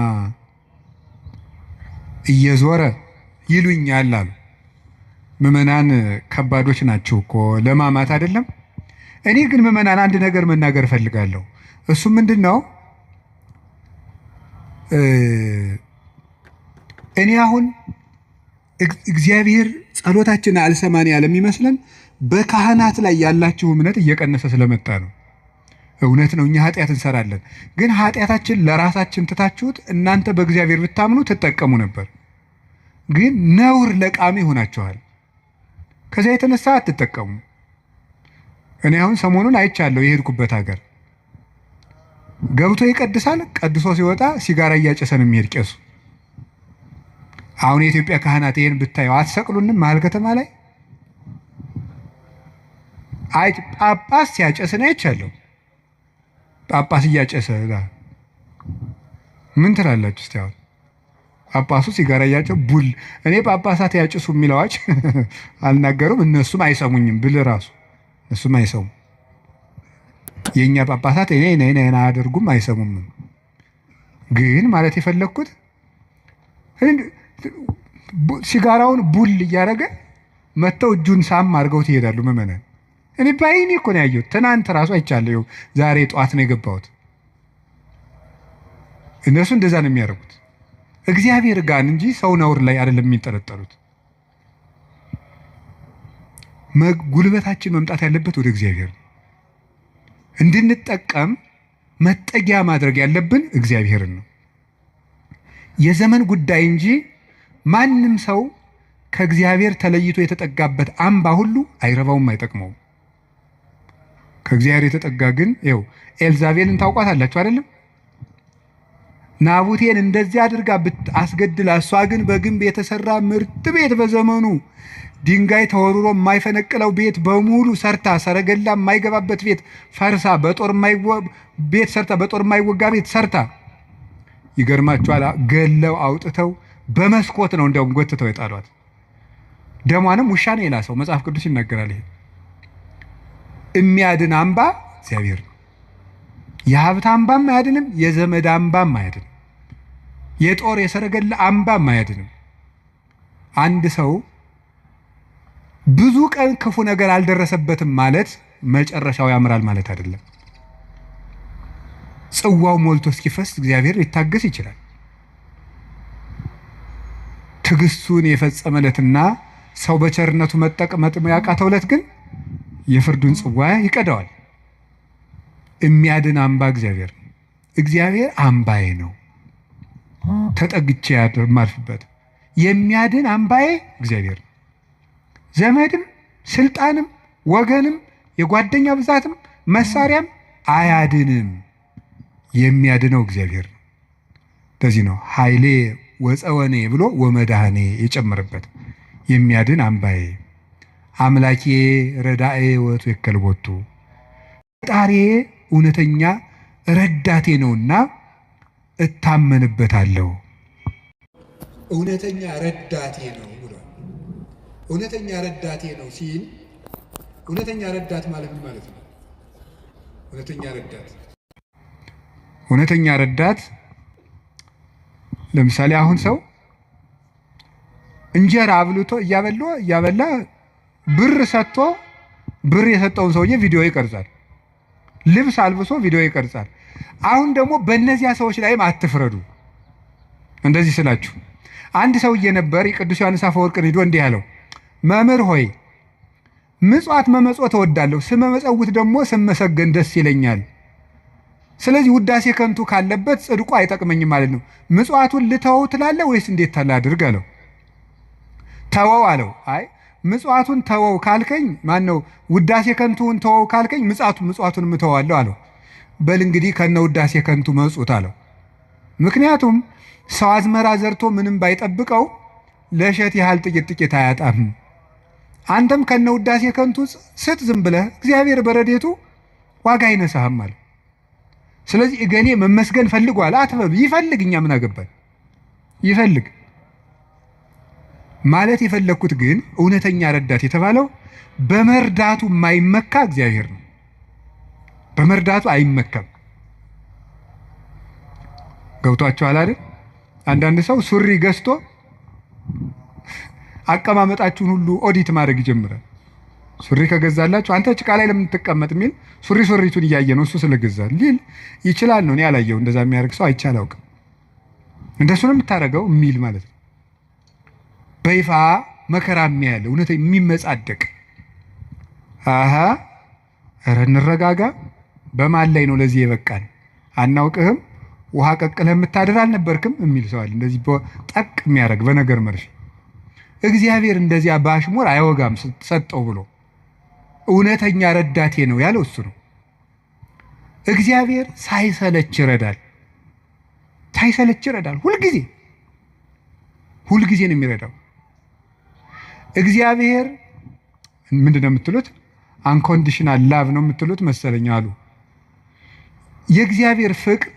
እየዞረ ይሉኛል አሉ። ምዕመናን ከባዶች ናቸው እኮ ለማማት አይደለም። እኔ ግን ምዕመናን አንድ ነገር መናገር እፈልጋለሁ። እሱ ምንድን ነው? እኔ አሁን እግዚአብሔር ጸሎታችን አልሰማን ያለ የሚመስለን በካህናት ላይ ያላችሁ እምነት እየቀነሰ ስለመጣ ነው። እውነት ነው፣ እኛ ኃጢአት እንሰራለን። ግን ኃጢአታችን ለራሳችን ትታችሁት እናንተ በእግዚአብሔር ብታምኑ ትጠቀሙ ነበር። ግን ነውር ለቃሚ ሆናችኋል። ከዚያ የተነሳ አትጠቀሙ። እኔ አሁን ሰሞኑን አይቻለሁ የሄድኩበት ሀገር ገብቶ ይቀድሳል። ቀድሶ ሲወጣ ሲጋራ እያጨሰ ነው የሚሄድ ቄሱ። አሁን የኢትዮጵያ ካህናት ይሄን ብታየው አትሰቅሉንም? መሀል ከተማ ላይ አይ ጳጳስ ሲያጨስ ነው አይቻለሁ። ጳጳስ እያጨሰ ምን ትላላችሁ እስቲ? አሁን ጳጳሱ ሲጋራ እያጨሰ ቡል እኔ ጳጳሳት ያጭሱ የሚል አዋጅ አልናገሩም። እነሱም አይሰሙኝም ብል ራሱ እነሱም አይሰሙም። የእኛ ጳጳሳት እኔ አያደርጉም አይሰሙም። ግን ማለት የፈለግኩት ሲጋራውን ቡል እያደረገ መጥተው እጁን ሳም አድርገው ትሄዳሉ ምዕመናን። እኔ ባይኔ እኮ ነው ያየሁት። ትናንት ራሱ አይቻለሁ። ዛሬ ጠዋት ነው የገባሁት። እነሱ እንደዛ ነው የሚያደርጉት። እግዚአብሔር ጋር እንጂ ሰው ነውር ላይ አይደለም የሚንጠለጠሉት። ጉልበታችን መምጣት ያለበት ወደ እግዚአብሔር ነው። እንድንጠቀም መጠጊያ ማድረግ ያለብን እግዚአብሔርን ነው። የዘመን ጉዳይ እንጂ ማንም ሰው ከእግዚአብሔር ተለይቶ የተጠጋበት አምባ ሁሉ አይረባውም፣ አይጠቅመውም። ከእግዚአብሔር የተጠጋ ግን ይኸው ኤልዛቤልን ታውቋታላችሁ አይደለም? ናቡቴን እንደዚህ አድርጋ አስገድላ፣ እሷ ግን በግንብ የተሰራ ምርጥ ቤት በዘመኑ ድንጋይ ተወርሮ የማይፈነቅለው ቤት በሙሉ ሰርታ፣ ሰረገላ የማይገባበት ቤት ፈርሳ፣ ቤት ሰርታ፣ በጦር የማይወጋ ቤት ሰርታ፣ ይገርማችኋል፣ ገለው አውጥተው በመስኮት ነው እንደውም ጎትተው የጣሏት። ደሟንም ውሻ ነው የላሰው። መጽሐፍ ቅዱስ ይናገራል። ይሄ የሚያድን አምባ እግዚአብሔር ነው። የሀብት አምባም አያድንም፣ የዘመድ አምባም አያድንም፣ የጦር የሰረገላ አምባም አያድንም። አንድ ሰው ብዙ ቀን ክፉ ነገር አልደረሰበትም ማለት መጨረሻው ያምራል ማለት አይደለም። ጽዋው ሞልቶ እስኪፈስ እግዚአብሔር ሊታገስ ይችላል። ትዕግስቱን የፈጸመለትና ሰው በቸርነቱ መጠቅመጥ ያቃተውለት ግን የፍርዱን ጽዋ ይቀዳዋል። የሚያድን አምባ እግዚአብሔር ነው። እግዚአብሔር አምባዬ ነው፣ ተጠግቼ የማልፍበት የሚያድን አምባዬ እግዚአብሔር ነው። ዘመድም ስልጣንም ወገንም የጓደኛ ብዛትም መሳሪያም አያድንም። የሚያድነው እግዚአብሔር ነው። ለዚህ ነው ኃይሌ ወፀወኔ ብሎ ወመድኃኔ የጨመረበት። የሚያድን አምባዬ አምላኬ ረዳኤ ወቱ የከልቦቱ ፈጣሪ እውነተኛ ረዳቴ ነውና እታመንበታለሁ። እውነተኛ ረዳቴ ነው ብሎ እውነተኛ ረዳቴ ነው ሲል እውነተኛ ረዳት ማለት ምን ማለት ነው? እውነተኛ ረዳት ለምሳሌ አሁን ሰው እንጀራ አብልቶ እያበላ ብር ሰጥቶ ብር የሰጠውን ሰውዬ ቪዲዮ ይቀርጻል። ልብስ አልብሶ ቪዲዮ ይቀርጻል። አሁን ደግሞ በእነዚያ ሰዎች ላይም አትፍረዱ። እንደዚህ ስላችሁ አንድ ሰውዬ ነበር ቅዱስ ዮሐንስ አፈወርቅን ሄዶ እንዲህ ያለው፣ መምህር ሆይ ምጽዋት መመጽወት እወዳለሁ፣ ስመመጸውት ደግሞ ስመሰገን ደስ ይለኛል። ስለዚህ ውዳሴ ከንቱ ካለበት ጽድቁ አይጠቅመኝም ማለት ነው። ምጽዋቱን ልተወው ትላለህ ወይስ እንዴት ታላድርግ አለው። ተወው አለው። አይ ምጽዋቱን ተወው ካልከኝ ማነው ውዳሴ ከንቱን ተወው ካልከኝ ምጽዋቱን ምተዋለሁ አለው። በል እንግዲህ ከነ ውዳሴ ከንቱ መጽውት አለው። ምክንያቱም ሰው አዝመራ ዘርቶ ምንም ባይጠብቀው ለእሸት ያህል ጥቂት አያጣም። አንተም ከነ ውዳሴ ከንቱ ስጥ ዝም ብለህ እግዚአብሔር በረዴቱ ዋጋ አይነሳህም አለ። ስለዚህ እገሌ መመስገን ፈልጓል አትበሉ። ይፈልግ፣ እኛ ምን አገባን? ይፈልግ ማለት የፈለግኩት ግን እውነተኛ ረዳት የተባለው በመርዳቱ የማይመካ እግዚአብሔር ነው። በመርዳቱ አይመካም። ገብቷችኋል አይደል? አንዳንድ ሰው ሱሪ ገዝቶ አቀማመጣችሁን ሁሉ ኦዲት ማድረግ ይጀምራል። ሱሪ ከገዛላችሁ አንተ ጭቃ ላይ ለምን ትቀመጥ የሚል ሱሪቱን እያየ ነው እሱ ስለገዛ ሊል ይችላል ነው። እኔ ያላየው እንደዛ የሚያደርግ ሰው አይቻል አውቅም። እንደሱ ነው የምታደርገው የሚል ማለት ነው። በይፋ መከራ የሚያለ እውነት የሚመጻደቅ ኧረ እንረጋጋ። በማን ላይ ነው ለዚህ የበቃን? አናውቅህም፣ ውሃ ቀቅለህ የምታድር አልነበርክም የሚል ሰው አለ። እንደዚህ ጠቅ የሚያደርግ በነገር መርፌ። እግዚአብሔር እንደዚያ ባሽሙር አይወጋም ሰጠው ብሎ እውነተኛ ረዳቴ ነው ያለው እሱ ነው። እግዚአብሔር ሳይሰለች ይረዳል። ሳይሰለች ይረዳል። ሁልጊዜ ነው የሚረዳው። እግዚአብሔር ምንድን ነው የምትሉት? አንኮንዲሽናል ላቭ ነው የምትሉት መሰለኝ አሉ። የእግዚአብሔር ፍቅር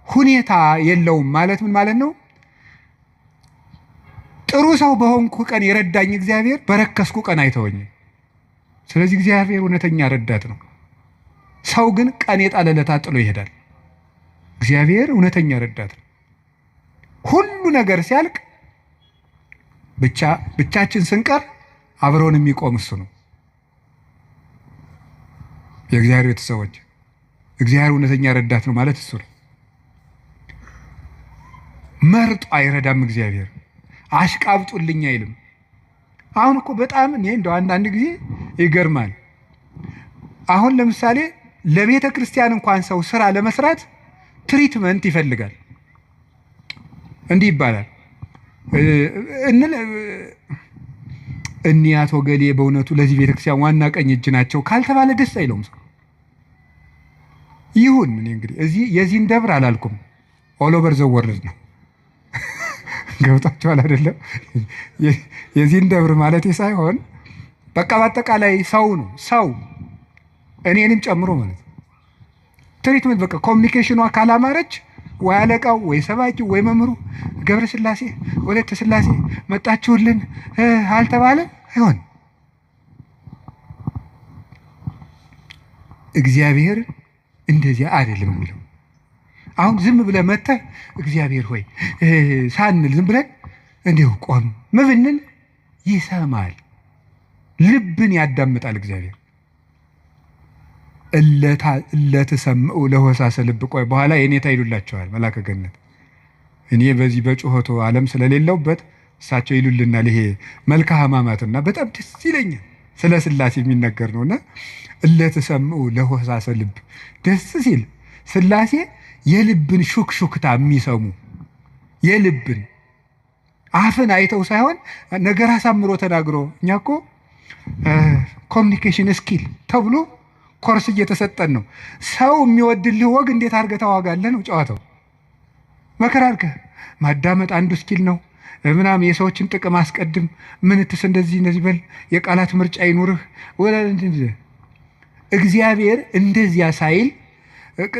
ሁኔታ የለውም ማለት ምን ማለት ነው? ጥሩ ሰው በሆንኩ ቀን የረዳኝ እግዚአብሔር በረከስኩ ቀን አይተወኝም። ስለዚህ እግዚአብሔር እውነተኛ ረዳት ነው። ሰው ግን ቀን የጣለለት ጥሎ ይሄዳል። እግዚአብሔር እውነተኛ ረዳት ነው። ሁሉ ነገር ሲያልቅ ብቻችን ስንቀር አብረውን የሚቆም እሱ ነው። የእግዚአብሔር ቤተሰቦች እግዚአብሔር እውነተኛ ረዳት ነው ማለት እሱ ነው። መርጦ አይረዳም። እግዚአብሔር አሽቃብጡልኝ አይልም። አሁን እኮ በጣም እኔ እንደው አንዳንድ ጊዜ ይገርማል። አሁን ለምሳሌ ለቤተ ክርስቲያን እንኳን ሰው ስራ ለመስራት ትሪትመንት ይፈልጋል። እንዲህ ይባላል እኒህ አቶ ገሌ በእውነቱ ለዚህ ቤተክርስቲያን ዋና ቀኝ እጅ ናቸው ካልተባለ ደስ አይለውም ሰው። ይሁን እኔ እንግዲህ እዚህ የዚህን ደብር አላልኩም፣ ኦል ኦቨር ዘ ወርልድ ነው። ገብታችኋል አይደለም? የዚህን ደብር ማለት ሳይሆን በቃ በአጠቃላይ ሰው ነው። ሰው እኔንም ጨምሮ ማለት ነው። ትሪትመንት በቃ ኮሚኒኬሽኗ ካላማረች ወይ አለቃው ወይ ሰባኪው ወይ መምህሩ ገብረ ስላሴ ወለተ ስላሴ መጣችሁልን አልተባለ አይሆን። እግዚአብሔር እንደዚያ አይደለም የሚለው። አሁን ዝም ብለህ መተህ እግዚአብሔር ሆይ ሳንል ዝም ብለን እንዲሁ ቆም ብንል ይሰማል፣ ልብን ያዳምጣል እግዚአብሔር። እለትሰምዑ ለሆሳሰ ልብ። ቆይ በኋላ የኔታ ይሉላቸዋል መላከ ገነት። እኔ በዚህ በጩኸቱ ዓለም ስለሌለውበት እሳቸው ይሉልናል። ይሄ መልካ ሕማማትና በጣም ደስ ይለኛል። ስለ ስላሴ የሚነገር ነውና እለትሰምዑ ለሆሳሰ ልብ። ደስ ሲል ስላሴ የልብን ሹክሹክታ የሚሰሙ የልብን አፍን አይተው ሳይሆን ነገር አሳምሮ ተናግሮ። እኛ እኮ ኮሚኒኬሽን ስኪል ተብሎ ኮርስ እየተሰጠን ነው። ሰው የሚወድልህ ወግ እንዴት አድርገህ ታዋጋለህ ነው ጨዋታው። መከራ አድርገህ ማዳመጥ አንዱ ስኪል ነው ምናምን። የሰዎችን ጥቅም አስቀድም፣ ምንትስ እንደዚህ በል፣ የቃላት ምርጫ ይኑርህ። እግዚአብሔር እንደዚያ ሳይል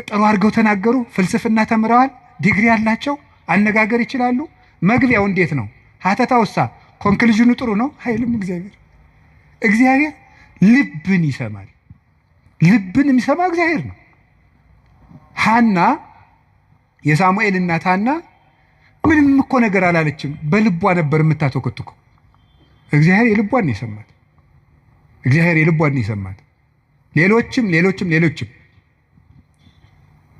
ጥሩ አድርገው ተናገሩ። ፍልስፍና ተምረዋል፣ ዲግሪ ያላቸው አነጋገር ይችላሉ። መግቢያው እንዴት ነው? ሀተታውሳ ኮንክሉዥኑ ጥሩ ነው አይልም። እግዚአብሔር ልብን ይሰማል። ልብን የሚሰማ እግዚአብሔር ነው። ሐና የሳሙኤል እናት ሐና ምንም እኮ ነገር አላለችም፣ በልቧ ነበር የምታተኮትከው። እግዚአብሔር የልቧን ይሰማል። እግዚአብሔር የልቧን ይሰማል። ሌሎችም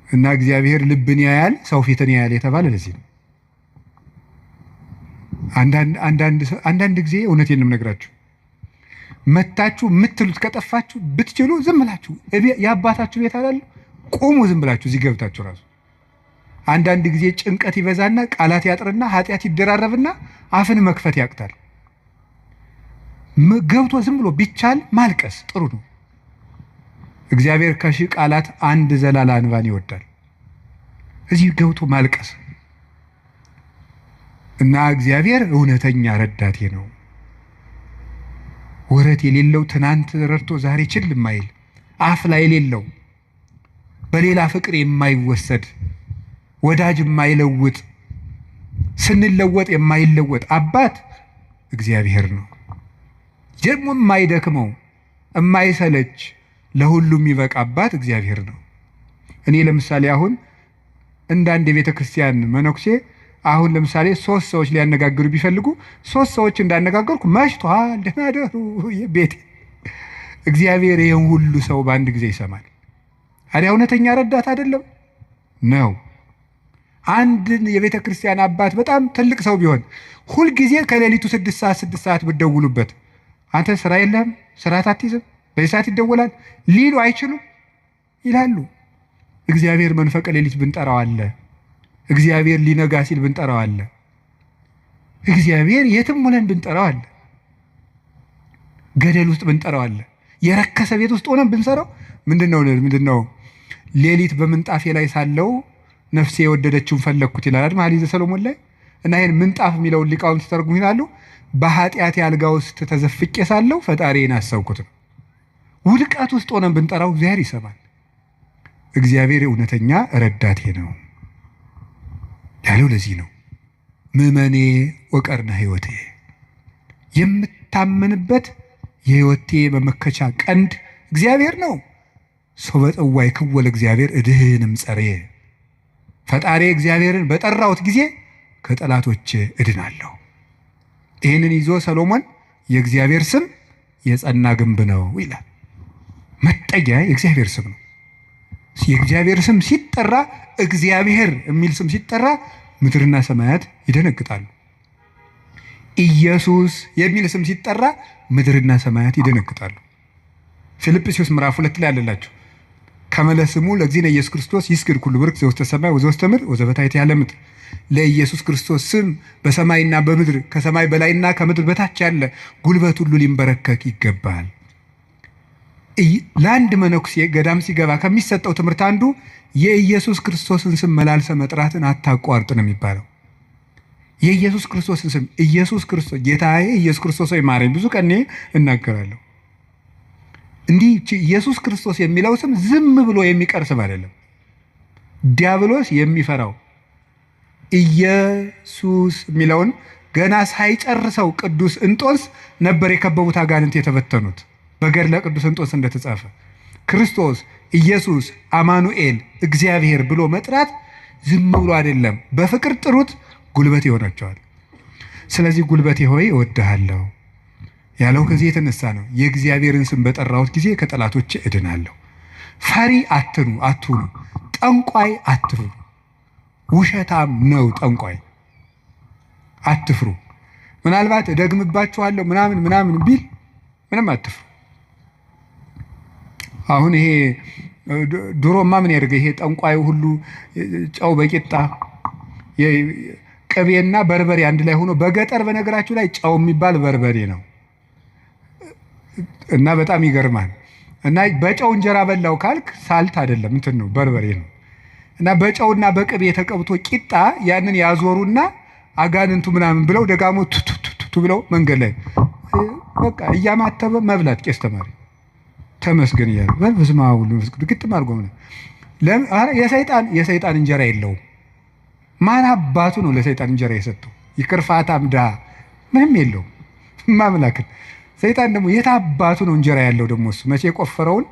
እና እግዚአብሔር ልብን ያያል፣ ሰው ፊትን ያያል የተባለ ለዚህ ነው። አንዳንድ ጊዜ እውነቴን ነው የምነግራችሁ፣ መታችሁ የምትሉት ከጠፋችሁ ብትችሉ ዝም ብላችሁ የአባታችሁ ቤት አላለ ቆሙ፣ ዝም ብላችሁ እዚህ ገብታችሁ ራሱ አንዳንድ ጊዜ ጭንቀት ይበዛና ቃላት ያጥርና ኃጢአት ይደራረብና አፍን መክፈት ያቅታል። ገብቶ ዝም ብሎ ቢቻል ማልቀስ ጥሩ ነው። እግዚአብሔር ከሺህ ቃላት አንድ ዘላላ እንባን ይወዳል። እዚህ ገብቶ ማልቀስ እና እግዚአብሔር እውነተኛ ረዳቴ ነው። ወረት የሌለው ትናንት ረድቶ ዛሬ ችል የማይል አፍ ላይ የሌለው በሌላ ፍቅር የማይወሰድ ወዳጅ የማይለውጥ ስንለወጥ የማይለወጥ አባት እግዚአብሔር ነው። ደግሞ የማይደክመው የማይሰለች ለሁሉም የሚበቃ አባት እግዚአብሔር ነው። እኔ ለምሳሌ አሁን እንዳንድ የቤተ ክርስቲያን መነኩሴ አሁን ለምሳሌ 3 ሰዎች ሊያነጋግሩ ቢፈልጉ 3 ሰዎች እንዳነጋገርኩ መሽቷል ደህና ደሩ ቤት። እግዚአብሔር ይህን ሁሉ ሰው በአንድ ጊዜ ይሰማል። ታዲያ እውነተኛ ረዳት አይደለም ነው? አንድን የቤተ ክርስቲያን አባት በጣም ትልቅ ሰው ቢሆን ሁልጊዜ ከሌሊቱ 6 ሰዓት ብትደውሉበት አንተ ስራ የለህም ስርዓት አትይዝም በዚህ ሰዓት ይደወላል ሊሉ አይችሉም? ይላሉ። እግዚአብሔር መንፈቀ ሌሊት ብንጠራው አለ። እግዚአብሔር ሊነጋ ሲል ብንጠራው አለ። እግዚአብሔር የትም ሆነን ብንጠራው አለ። ገደል ውስጥ ብንጠራው አለ። የረከሰ ቤት ውስጥ ሆነን ብንሰራው ምንድነው ሌሊት በምንጣፌ ላይ ሳለው ነፍሴ የወደደችውን ፈለግኩት ይላል መኃልየ ሰሎሞን ላይ። እና ይሄን ምንጣፍ የሚለውን ሊቃውንት ሲተረጉሙ ይላሉ በኃጢአት አልጋ ውስጥ ተዘፍቄ ሳለው ፈጣሪዬን አሰብኩት ነው። ውድቀት ውስጥ ሆነን ብንጠራው እግዚአብሔር ይሰማል። እግዚአብሔር እውነተኛ ረዳቴ ነው ያለው ለዚህ ነው። ምእመኔ ወቀርነ ሕይወቴ፣ የምታመንበት የሕይወቴ መመከቻ ቀንድ እግዚአብሔር ነው። ሰው በጠዋይ ክወለ እግዚአብሔር እድህንም ጸርየ፣ ፈጣሪ እግዚአብሔርን በጠራሁት ጊዜ ከጠላቶች እድናለሁ። ይህንን ይዞ ሰሎሞን የእግዚአብሔር ስም የጸና ግንብ ነው ይላል። መጠጊያ የእግዚአብሔር ስም ነው። የእግዚአብሔር ስም ሲጠራ፣ እግዚአብሔር የሚል ስም ሲጠራ ምድርና ሰማያት ይደነግጣሉ። ኢየሱስ የሚል ስም ሲጠራ ምድርና ሰማያት ይደነግጣሉ። ፊልጵስዩስ ምዕራፍ 2 ላይ አለላችሁ ከመለስሙ ለእግዚእነ ኢየሱስ ክርስቶስ ይስግድ ኩሉ ብርክ ዘውስተ ሰማይ ወዘውስተ ምድር ወዘበታሕተ ያለ ምድር። ለኢየሱስ ክርስቶስ ስም በሰማይና በምድር ከሰማይ በላይና ከምድር በታች ያለ ጉልበት ሁሉ ሊንበረከክ ይገባል። ለአንድ መነኩሴ ገዳም ሲገባ ከሚሰጠው ትምህርት አንዱ የኢየሱስ ክርስቶስን ስም መላልሰ መጥራትን አታቋርጥ ነው የሚባለው። የኢየሱስ ክርስቶስን ስም ኢየሱስ ክርስቶስ ጌታዬ ኢየሱስ ክርስቶስ ሆይ ማረኝ ብዙ ቀን እናገራለሁ። እንዲህ ኢየሱስ ክርስቶስ የሚለው ስም ዝም ብሎ የሚቀር ስም አይደለም። ዲያብሎስ የሚፈራው ኢየሱስ የሚለውን ገና ሳይጨርሰው ቅዱስ እንጦንስ ነበር የከበቡት አጋንንት የተበተኑት። በገድለ ቅዱስ እንጦንስ እንደተጻፈ ክርስቶስ ኢየሱስ አማኑኤል እግዚአብሔር ብሎ መጥራት ዝም ብሎ አይደለም። በፍቅር ጥሩት፣ ጉልበት ይሆናቸዋል። ስለዚህ ጉልበቴ ሆይ እወድሃለሁ ያለው ከዚህ የተነሳ ነው። የእግዚአብሔርን ስም በጠራሁት ጊዜ ከጠላቶች እድናለሁ። ፈሪ አትሁኑ፣ ጠንቋይ አትፍሩ። ውሸታም ነው ጠንቋይ፣ አትፍሩ። ምናልባት እደግምባችኋለሁ ምናምን ቢል ምንም አትፍሩ። አሁን ይሄ ድሮማ ምን ያደርገ ይሄ ጠንቋዩ ሁሉ ጨው በቂጣ ቅቤና በርበሬ አንድ ላይ ሆኖ በገጠር በነገራችሁ ላይ ጨው የሚባል በርበሬ ነው እና በጣም ይገርማል። እና በጨው እንጀራ በላው ካልክ ሳልት አይደለም እንትን ነው በርበሬ ነው። እና በጨውና በቅቤ ተቀብቶ ቂጣ ያንን ያዞሩና አጋንንቱ ምናምን ብለው ደጋሞ ቱቱቱቱ ብለው መንገድ ላይ በቃ እያማተበ መብላት ቄስ ተማሪ ተመስገን ይላል። በስመ አብ ወወልድ ወመንፈስ ቅዱስ ግጥም አድርጎ የሰይጣን እንጀራ የለውም። ማን አባቱ ነው ለሰይጣን እንጀራ የሰጠው? ይክርፋታም ድሃ ምንም የለውም ማምላክን። ሰይጣን ደግሞ የት አባቱ ነው እንጀራ ያለው? ደግሞ እሱ መቼ የቆፈረውን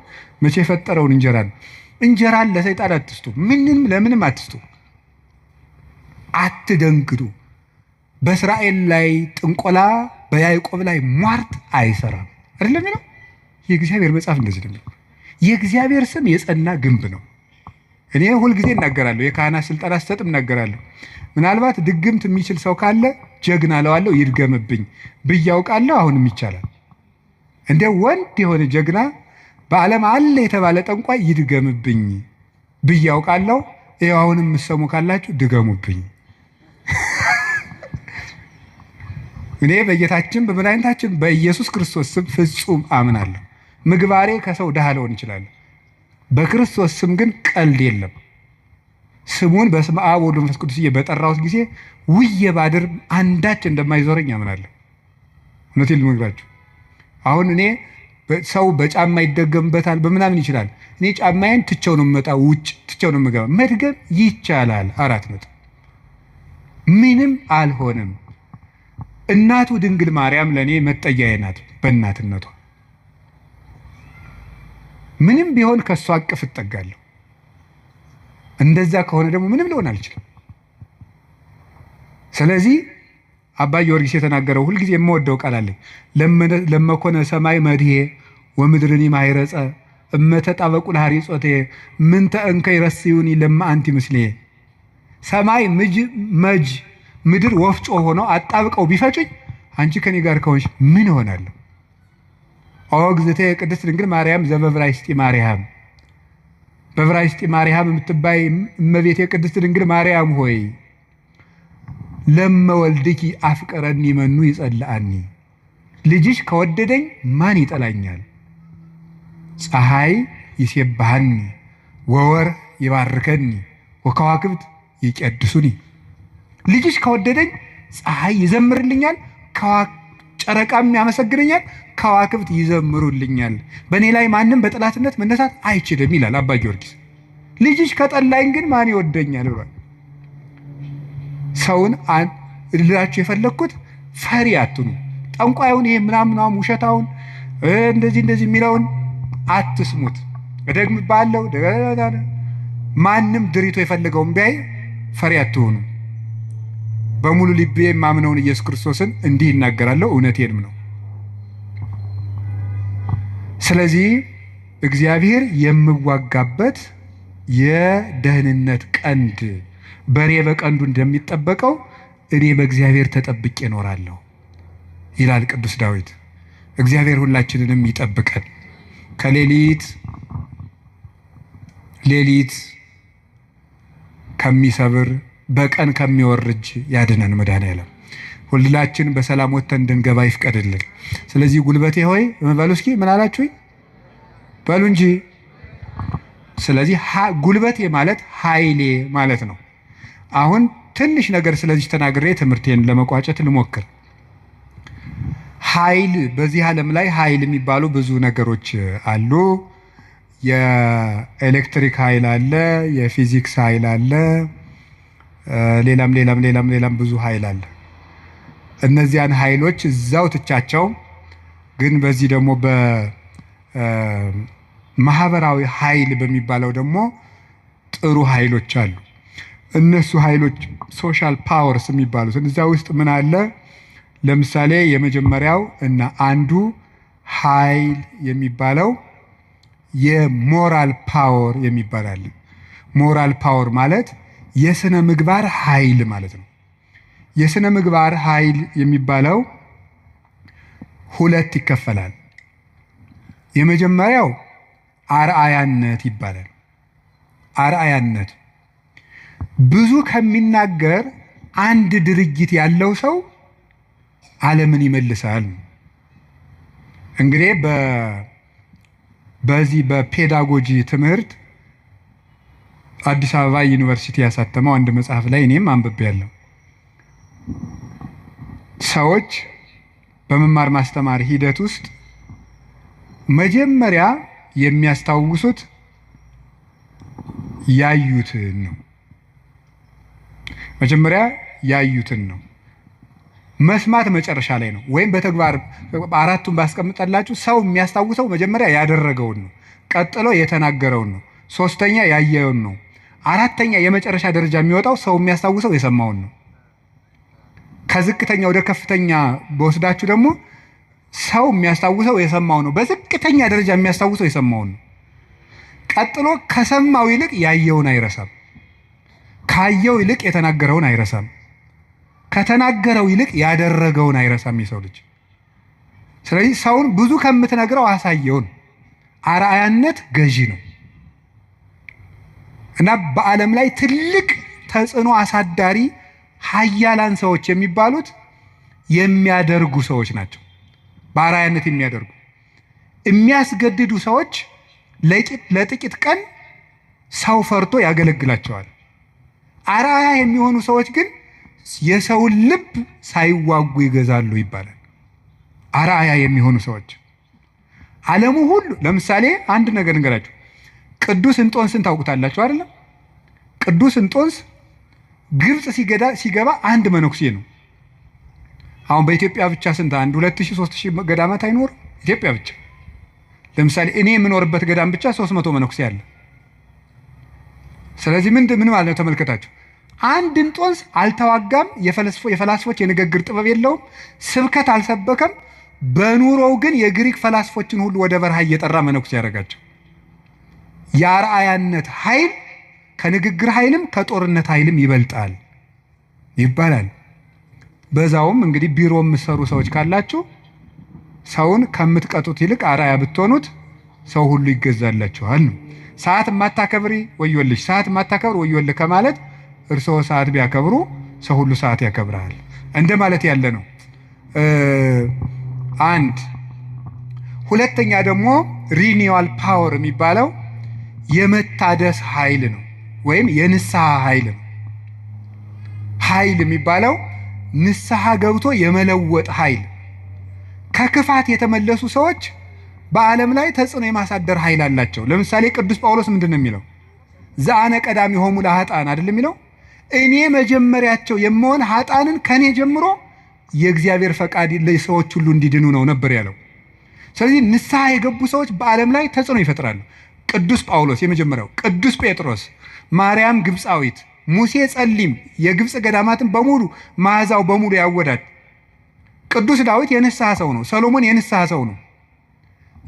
መቼ የፈጠረውን እንጀራ ነው። እንጀራን ለሰይጣን አትስጡ፣ ለምንም አትስጡ። አትደንግጡ። በእስራኤል ላይ ጥንቆላ በያዕቆብ ላይ ሟርት አይሰራም አይደለም ነው የእግዚአብሔር መጽሐፍ እንደዚህ ነው። የእግዚአብሔር ስም የጸና ግንብ ነው። እኔ ሁልጊዜ እናገራለሁ፣ የካህናት ስልጠና ስሰጥም እናገራለሁ። ምናልባት ድግምት የሚችል ሰው ካለ ጀግና እለዋለሁ፣ ይድገምብኝ ብዬ አውቃለሁ። አሁንም ይቻላል። እንደ ወንድ የሆነ ጀግና በዓለም አለ የተባለ ጠንቋይ ይድገምብኝ ብዬ አውቃለሁ። ይኸው አሁንም የምትሰሙ ካላችሁ ድገሙብኝ። እኔ በጌታችን በመድኃኒታችን በኢየሱስ ክርስቶስ ስም ፍጹም አምናለሁ። ምግባሬ ከሰው ድሃ ልሆን ይችላል። በክርስቶስ ስም ግን ቀልድ የለም። ስሙን በስመ አብ ወወልድ ወመንፈስ ቅዱስ በጠራሁት ጊዜ ውዬ ባድር አንዳች እንደማይዞረኝ አምናለሁ። እውነቴን ልነግራችሁ። አሁን እኔ ሰው በጫማ ይደገምበታል በምናምን ይችላል። እኔ ጫማዬን ትቼው ነው የምመጣው፣ ውጭ ትቼው ነው የምገባ። መድገም ይቻላል። 4 ነጥብ። ምንም አልሆነም። እናቱ ድንግል ማርያም ለእኔ መጠጊያዬ ናት። በእናትነቷ ምንም ቢሆን ከእሷ አቅፍ እጠጋለሁ። እንደዛ ከሆነ ደግሞ ምንም ሊሆን አልችልም። ስለዚህ አባ ጊዮርጊስ የተናገረው ሁልጊዜ የምወደው ቃል አለኝ። ለመኮነ ሰማይ መድሄ ወምድርኒ ማይረጸ እመተጣበቁ ለሐሪጾቴ ምንተ እንከ ይረስዩኒ ለማ አንቲ ምስሌ። ሰማይ መጅ ምድር ወፍጮ ሆነው አጣብቀው ቢፈጩኝ አንቺ ከኔ ጋር ከሆንሽ ምን እሆናለሁ? ኦግዝቴ ቅድስት ድንግል ማርያም ዘበብራይስጢ ማርያም፣ በብራይስጢ ማርያም የምትባይ እመቤቴ ቅድስት ድንግል ማርያም ሆይ ለመወልድኪ አፍቀረኒ መኑ ይጸልአኒ። ልጅሽ ከወደደኝ ማን ይጠላኛል? ፀሐይ ይሴብሐኒ ወወር ይባርከኒ ወከዋክብት ይቀድሱኒ። ልጅሽ ከወደደኝ ፀሐይ ይዘምርልኛል፣ ጨረቃም ያመሰግነኛል፣ ከዋክብት ይዘምሩልኛል። በእኔ ላይ ማንም በጠላትነት መነሳት አይችልም ይላል አባ ጊዮርጊስ። ልጅሽ ከጠላኝ ግን ማን ይወደኛል ብሏል። ሰውን ልላችሁ የፈለግኩት ፈሪ አትኑ። ጠንቋዩን ይሄ ምናምን ውሸታውን እንደዚህ የሚለውን አትስሙት። ደግም ባለው ማንም ድሪቶ የፈለገውን ቢያይ ፈሪ አትሆኑ። በሙሉ ልቤ የማምነውን ኢየሱስ ክርስቶስን እንዲህ ይናገራለሁ፣ እውነቴንም ነው። ስለዚህ እግዚአብሔር የምዋጋበት የደህንነት ቀንድ በሬ በቀንዱ እንደሚጠበቀው እኔ በእግዚአብሔር ተጠብቄ እኖራለሁ ይላል ቅዱስ ዳዊት። እግዚአብሔር ሁላችንንም ይጠብቀን፣ ከሌሊት ከሚሰብር በቀን ከሚወርጅ ያድነን መድኃኔዓለም። ሁላችን በሰላም ወጥተን እንድንገባ ይፍቀድልን። ስለዚህ ጉልበቴ ሆይ በሉ እስኪ ምን አላችሁኝ? በሉ እንጂ። ስለዚህ ጉልበቴ ማለት ኃይሌ ማለት ነው። አሁን ትንሽ ነገር ስለዚህ ተናግሬ ትምህርቴን ለመቋጨት ልሞክር። ኃይል፣ በዚህ ዓለም ላይ ኃይል የሚባሉ ብዙ ነገሮች አሉ። የኤሌክትሪክ ኃይል አለ፣ የፊዚክስ ኃይል አለ፣ ሌላም ብዙ ኃይል አለ። እነዚያን ኃይሎች እዛው ትቻቸው ግን በዚህ ደግሞ በማህበራዊ ኃይል በሚባለው ደግሞ ጥሩ ኃይሎች አሉ። እነሱ ኃይሎች ሶሻል ፓወርስ የሚባሉት እዛ ውስጥ ምን አለ? ለምሳሌ የመጀመሪያው እና አንዱ ኃይል የሚባለው የሞራል ፓወር የሚባል አለ። ሞራል ፓወር ማለት የስነ ምግባር ኃይል ማለት ነው። የስነ ምግባር ኃይል የሚባለው ሁለት ይከፈላል። የመጀመሪያው አርአያነት ይባላል። አርአያነት ብዙ ከሚናገር አንድ ድርጊት ያለው ሰው ዓለምን ይመልሳል። እንግዲህ በዚህ በፔዳጎጂ ትምህርት አዲስ አበባ ዩኒቨርሲቲ ያሳተመው አንድ መጽሐፍ ላይ እኔም አንብቤያለሁ። ሰዎች በመማር ማስተማር ሂደት ውስጥ መጀመሪያ የሚያስታውሱት ያዩትን ነው። መጀመሪያ ያዩትን ነው። መስማት መጨረሻ ላይ ነው። ወይም በተግባር አራቱን ባስቀምጠላችሁ ሰው የሚያስታውሰው መጀመሪያ ያደረገውን ነው፣ ቀጥሎ የተናገረውን ነው፣ ሶስተኛ ያየውን ነው፣ አራተኛ የመጨረሻ ደረጃ የሚወጣው ሰው የሚያስታውሰው የሰማውን ነው። ከዝቅተኛ ወደ ከፍተኛ በወስዳችሁ ደግሞ ሰው የሚያስታውሰው የሰማውን ነው። በዝቅተኛ ደረጃ የሚያስታውሰው የሰማውን ነው። ቀጥሎ ከሰማው ይልቅ ያየውን አይረሳም። ካየው ይልቅ የተናገረውን አይረሳም። ከተናገረው ይልቅ ያደረገውን አይረሳም የሰው ልጅ። ስለዚህ ሰውን ብዙ ከምትነግረው አሳየውን። አርአያነት ገዢ ነው እና በዓለም ላይ ትልቅ ተጽዕኖ አሳዳሪ ሀያላን ሰዎች የሚባሉት የሚያደርጉ ሰዎች ናቸው። በአርአያነት የሚያደርጉ የሚያስገድዱ ሰዎች ለጥቂት ቀን ሰው ፈርቶ ያገለግላቸዋል። አርአያ የሚሆኑ ሰዎች ግን የሰውን ልብ ሳይዋጉ ይገዛሉ ይባላል። አርአያ የሚሆኑ ሰዎች ዓለሙ ሁሉ ለምሳሌ አንድ ነገር እንገራችሁ። ቅዱስ እንጦንስን ታውቁታላችሁ አይደለም? ቅዱስ እንጦንስ ግብፅ ሲገባ አንድ መነኩሴ ነው። አሁን በኢትዮጵያ ብቻ ስንት 2000-3000 ገዳማት አይኖርም? ኢትዮጵያ ብቻ ለምሳሌ እኔ የምኖርበት ገዳም ብቻ 300 መነኩሴ አለ። ስለዚህ ምን ማለት ነው? ተመልከታችሁ። አንድ እንጦንስ አልተዋጋም። የፈላስፎች የንግግር ጥበብ የለውም። ስብከት አልሰበከም። በኑሮው ግን የግሪክ ፈላስፎችን ሁሉ ወደ በረሃ እየጠራ መነኩሴ ያደረጋቸው። የአርአያነት ኃይል ከንግግር ኃይልም ከጦርነት ኃይልም ይበልጣል ይባላል። በዛውም እንግዲህ ቢሮ የምትሰሩ ሰዎች ካላችሁ ሰውን ከምትቀጡት ይልቅ አርአያ ብትሆኑት ሰው ሁሉ ይገዛላችኋል ነው። ሰዓት የማታከብሪ ወዮልሽ፣ ሰዓት የማታከብር ወዮልህ ከማለት እርስዎ ሰዓት ቢያከብሩ ሰው ሁሉ ሰዓት ያከብራል እንደ ማለት ያለ ነው። አንድ ሁለተኛ ደግሞ ሪኒዋል ፓወር የሚባለው የመታደስ ኃይል ነው ወይም የንስሐ ኃይል ነው። ኃይል የሚባለው ንስሐ ገብቶ የመለወጥ ኃይል። ከክፋት የተመለሱ ሰዎች በዓለም ላይ ተጽዕኖ የማሳደር ኃይል አላቸው። ለምሳሌ ቅዱስ ጳውሎስ ምንድን ነው የሚለው? ዘአነ ቀዳሚሆሙ ለኃጥአን አይደለም የሚለው? እኔ መጀመሪያቸው የምሆን ኃጥአንን ከኔ ጀምሮ የእግዚአብሔር ፈቃድ ለሰዎች ሁሉ እንዲድኑ ነው ነበር ያለው። ስለዚህ ንስሐ የገቡ ሰዎች በዓለም ላይ ተጽዕኖ ይፈጥራሉ። ቅዱስ ጳውሎስ የመጀመሪያው፣ ቅዱስ ጴጥሮስ፣ ማርያም ግብፃዊት፣ ሙሴ ጸሊም የግብፅ ገዳማትን በሙሉ መዓዛው በሙሉ ያወዳት፣ ቅዱስ ዳዊት የንስሐ ሰው ነው። ሰሎሞን የንስሐ ሰው ነው።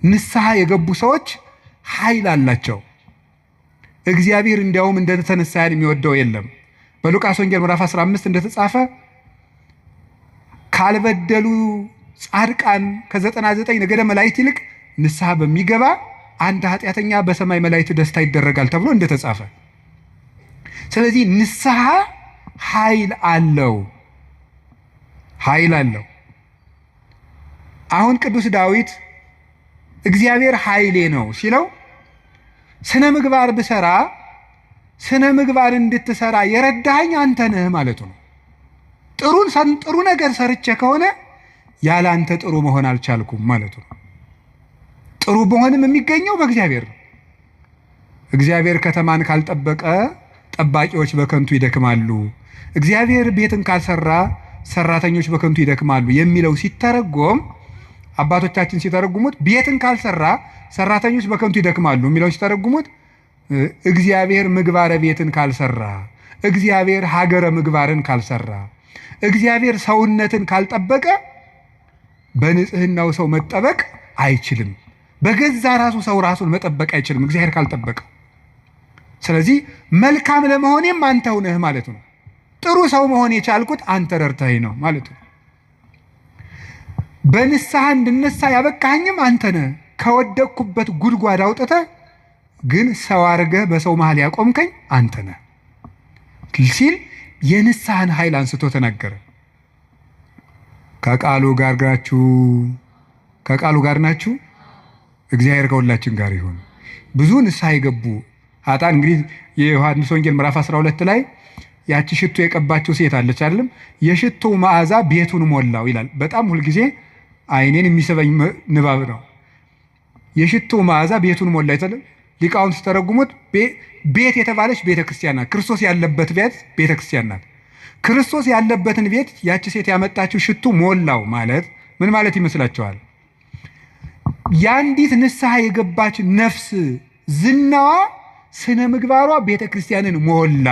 ንስሐ የገቡ ሰዎች ኃይል አላቸው። እግዚአብሔር እንዲያውም እንደተነሳ ያህል የሚወደው የለም። በሉቃስ ወንጌል ምዕራፍ 15 እንደተጻፈ ካልበደሉ ጻድቃን ከ99 ነገደ መላእክት ይልቅ ንስሐ በሚገባ አንድ ኃጢአተኛ በሰማይ መላእክት ደስታ ይደረጋል ተብሎ እንደተጻፈ። ስለዚህ ንስሐ ኃይል አለው፣ ኃይል አለው። አሁን ቅዱስ ዳዊት እግዚአብሔር ኃይሌ ነው ሲለው ስነ ምግባር ብሰራ ስነ ምግባር እንድትሰራ የረዳኸኝ አንተ ነህ ማለቱ ነው። ጥሩ ነገር ሰርቼ ከሆነ ያለ አንተ ጥሩ መሆን አልቻልኩም ማለቱ ነው። ጥሩ መሆንም የሚገኘው በእግዚአብሔር ነው። እግዚአብሔር ከተማን ካልጠበቀ ጠባቂዎች በከንቱ ይደክማሉ፣ እግዚአብሔር ቤትን ካልሰራ ሰራተኞች በከንቱ ይደክማሉ የሚለው ሲተረጎም፣ አባቶቻችን ሲተረጉሙት ቤትን ካልሰራ ሰራተኞች በከንቱ ይደክማሉ የሚለው ሲተረጉሙት፣ እግዚአብሔር ምግባረ ቤትን ካልሰራ፣ እግዚአብሔር ሀገረ ምግባርን ካልሰራ፣ እግዚአብሔር ሰውነትን ካልጠበቀ በንጽህናው ሰው መጠበቅ አይችልም። በገዛ ራሱ ሰው ራሱን መጠበቅ አይችልም እግዚአብሔር ካልጠበቀ። ስለዚህ መልካም ለመሆኔም አንተው ነህ ማለት ነው። ጥሩ ሰው መሆን የቻልኩት አንተ ረድተኸኝ ነው ማለት ነው። በንስሐ እንድነሳ ያበቃኸኝም አንተ ነህ። ከወደቅኩበት ጉድጓድ አውጥተህ ግን ሰው አድርገህ በሰው መሃል ያቆምከኝ አንተ ነህ ሲል የንስሐን ኃይል አንስቶ ተናገረ። ከቃሉ ጋር ናችሁ። እግዚአብሔር ከሁላችን ጋር ይሁን። ብዙ ንስሐ የገቡ ኃጥአን እንግዲህ የዮሐንስ ወንጌል ምዕራፍ 12 ላይ ያቺ ሽቶ የቀባችው ሴት አለች አይደለም? የሽቶ መዓዛ ቤቱን ሞላው ይላል። በጣም ሁልጊዜ አይኔን የሚስበኝ ንባብ ነው። የሽቶ መዓዛ ቤቱን ሞላ ይተለ ሊቃውንት ሲተረጉሙት ቤት የተባለች ቤተክርስቲያን ናት። ክርስቶስ ያለበት ቤት ቤተክርስቲያን ናት። ክርስቶስ ያለበትን ቤት ያቺ ሴት ያመጣችው ሽቱ ሞላው ማለት ምን ማለት ይመስላችኋል? የአንዲት ንስሐ የገባች ነፍስ ዝናዋ፣ ስነ ምግባሯ ቤተክርስቲያንን ሞላ።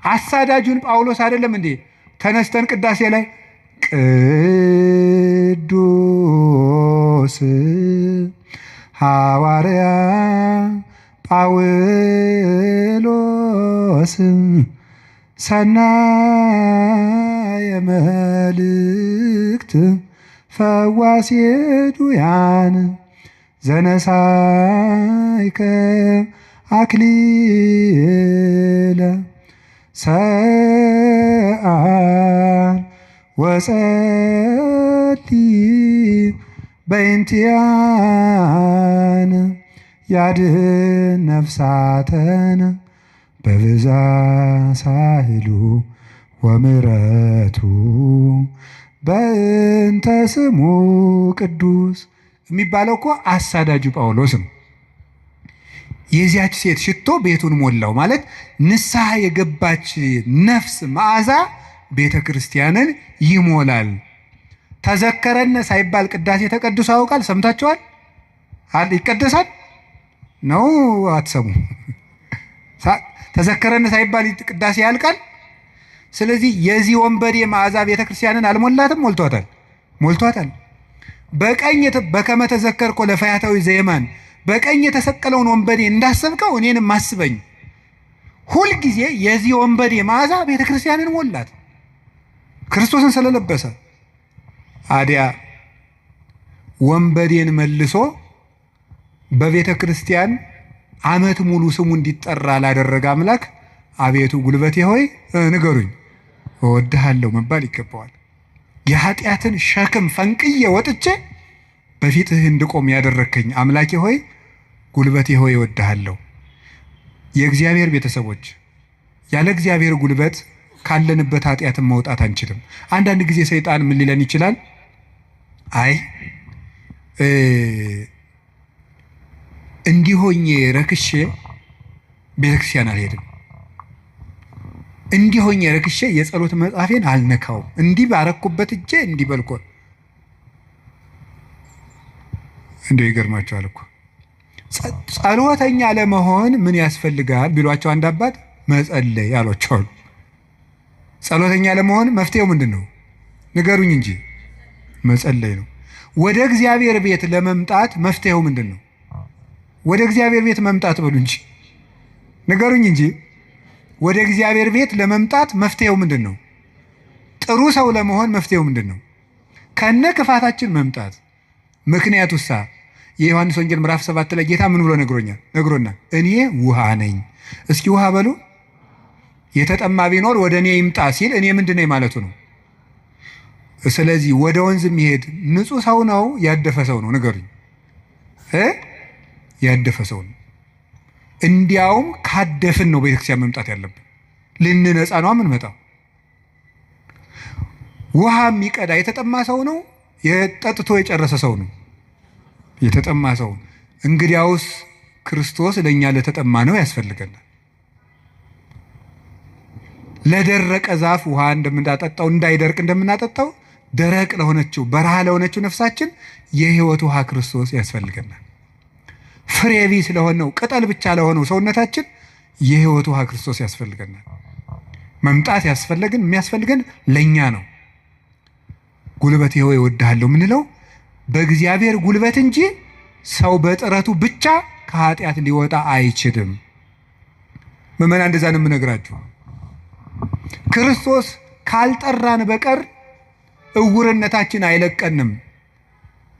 አሳዳጁን ጳውሎስ አይደለም እንዴ ተነስተን ቅዳሴ ላይ ቅዱስ ሐዋርያ ጳውሎስ ሰናየ መልእክት ፈዋሴ ዱያን ዘነሳይከ አክሊለ ሰአል ወጸሊ በእንቲአነ ያድኅን ነፍሳተነ በብዛ ሳህሉ ወምሕረቱ በእንተ ስሙ ቅዱስ የሚባለው እኮ አሳዳጁ ጳውሎስ ነው። የዚያች ሴት ሽቶ ቤቱን ሞላው ማለት ንስሐ የገባች ነፍስ መዓዛ ቤተ ክርስቲያንን ይሞላል። ተዘከረነ ሳይባል ቅዳሴ ተቀድሶ ያውቃል? ሰምታችኋል? ይቀደሳል ነው አትሰሙ? ተዘከረነ ሳይባል ቅዳሴ ያልቃል? ስለዚህ የዚህ ወንበዴ መዓዛ ቤተ ክርስቲያንን አልሞላትም? ሞልቷታል። በቀኝ በከመ ተዘከርኮ ለፈያታዊ ዘየማን በቀኝ የተሰቀለውን ወንበዴ እንዳሰብከው እኔንም አስበኝ። ሁልጊዜ የዚህ ወንበዴ መዓዛ ቤተ ክርስቲያንን ሞላት ክርስቶስን ስለለበሰ። አዲያ ወንበዴን መልሶ በቤተ ክርስቲያን ዓመት ሙሉ ስሙ እንዲጠራ ላደረገ አምላክ አቤቱ ጉልበቴ ሆይ ንገሩኝ እወድሃለሁ መባል ይገባዋል። የኃጢአትን ሸክም ፈንቅዬ ወጥቼ በፊትህ እንድቆም ያደረከኝ አምላኬ ሆይ ጉልበቴ ሆይ እወድሃለሁ። የእግዚአብሔር ቤተሰቦች ያለ እግዚአብሔር ጉልበት ካለንበት ኃጢአትን መውጣት አንችልም። አንዳንድ ጊዜ ሰይጣን ምን ሊለን ይችላል? አይ እንዲሆኝ ረክሼ ቤተክርስቲያን አልሄድም፣ እንዲሆኝ ረክሼ የጸሎት መጽሐፌን አልነካውም፣ እንዲህ ባረኩበት እጄ እንዲህ በልኮ እንደው ይገርማቸዋል እኮ ጸሎተኛ ለመሆን ምን ያስፈልጋል ቢሏቸው አንድ አባት መጸለይ አሏቸው። ጸሎተኛ ለመሆን መፍትሄው ምንድን ነው? ንገሩኝ እንጂ መጸለይ ነው። ወደ እግዚአብሔር ቤት ለመምጣት መፍትሄው ምንድን ነው? ወደ እግዚአብሔር ቤት መምጣት በሉ እንጂ ንገሩኝ እንጂ ወደ እግዚአብሔር ቤት ለመምጣት መፍትሄው ምንድን ነው? ጥሩ ሰው ለመሆን መፍትሄው ምንድን ነው? ከነ ክፋታችን መምጣት። ምክንያቱሳ የዮሐንስ ወንጌል ምዕራፍ 7 ላይ ጌታ ምን ብሎ ነግሮናል? እኔ ውሃ ነኝ። እስኪ ውሃ በሉ። የተጠማ ቢኖር ወደ እኔ ይምጣ ሲል እኔ ምንድን ነኝ ማለቱ ነው። ስለዚህ ወደ ወንዝ የሚሄድ ንጹህ ሰው ነው ያደፈ ሰው ነው? ንገሩኝ። ያደፈ ሰው ነው። እንዲያውም ካደፍን ነው ቤተክርስቲያን መምጣት ያለብን። ልንነጻ ነው የምንመጣው። ውሃ የሚቀዳ የተጠማ ሰው ነው? የጠጥቶ የጨረሰ ሰው ነው? የተጠማ ሰው። እንግዲያውስ ክርስቶስ ለእኛ ለተጠማ ነው ያስፈልገናል። ለደረቀ ዛፍ ውሃ እንደምናጠጣው እንዳይደርቅ እንደምናጠጣው ደረቅ ለሆነችው በረሃ ለሆነችው ነፍሳችን የሕይወት ውሃ ክርስቶስ ያስፈልገናል። ፍሬ ቢስ ለሆነው ቅጠል ብቻ ለሆነው ሰውነታችን የሕይወት ውሃ ክርስቶስ ያስፈልገናል። መምጣት የሚያስፈልገን ለእኛ ነው። ጉልበቴ ሆይ እወድሃለሁ የምንለው በእግዚአብሔር ጉልበት እንጂ ሰው በጥረቱ ብቻ ከኃጢአት ሊወጣ አይችልም። ምዕመናን እንደዛ ነው የምነግራችሁ። ክርስቶስ ካልጠራን በቀር እውርነታችን አይለቀንም።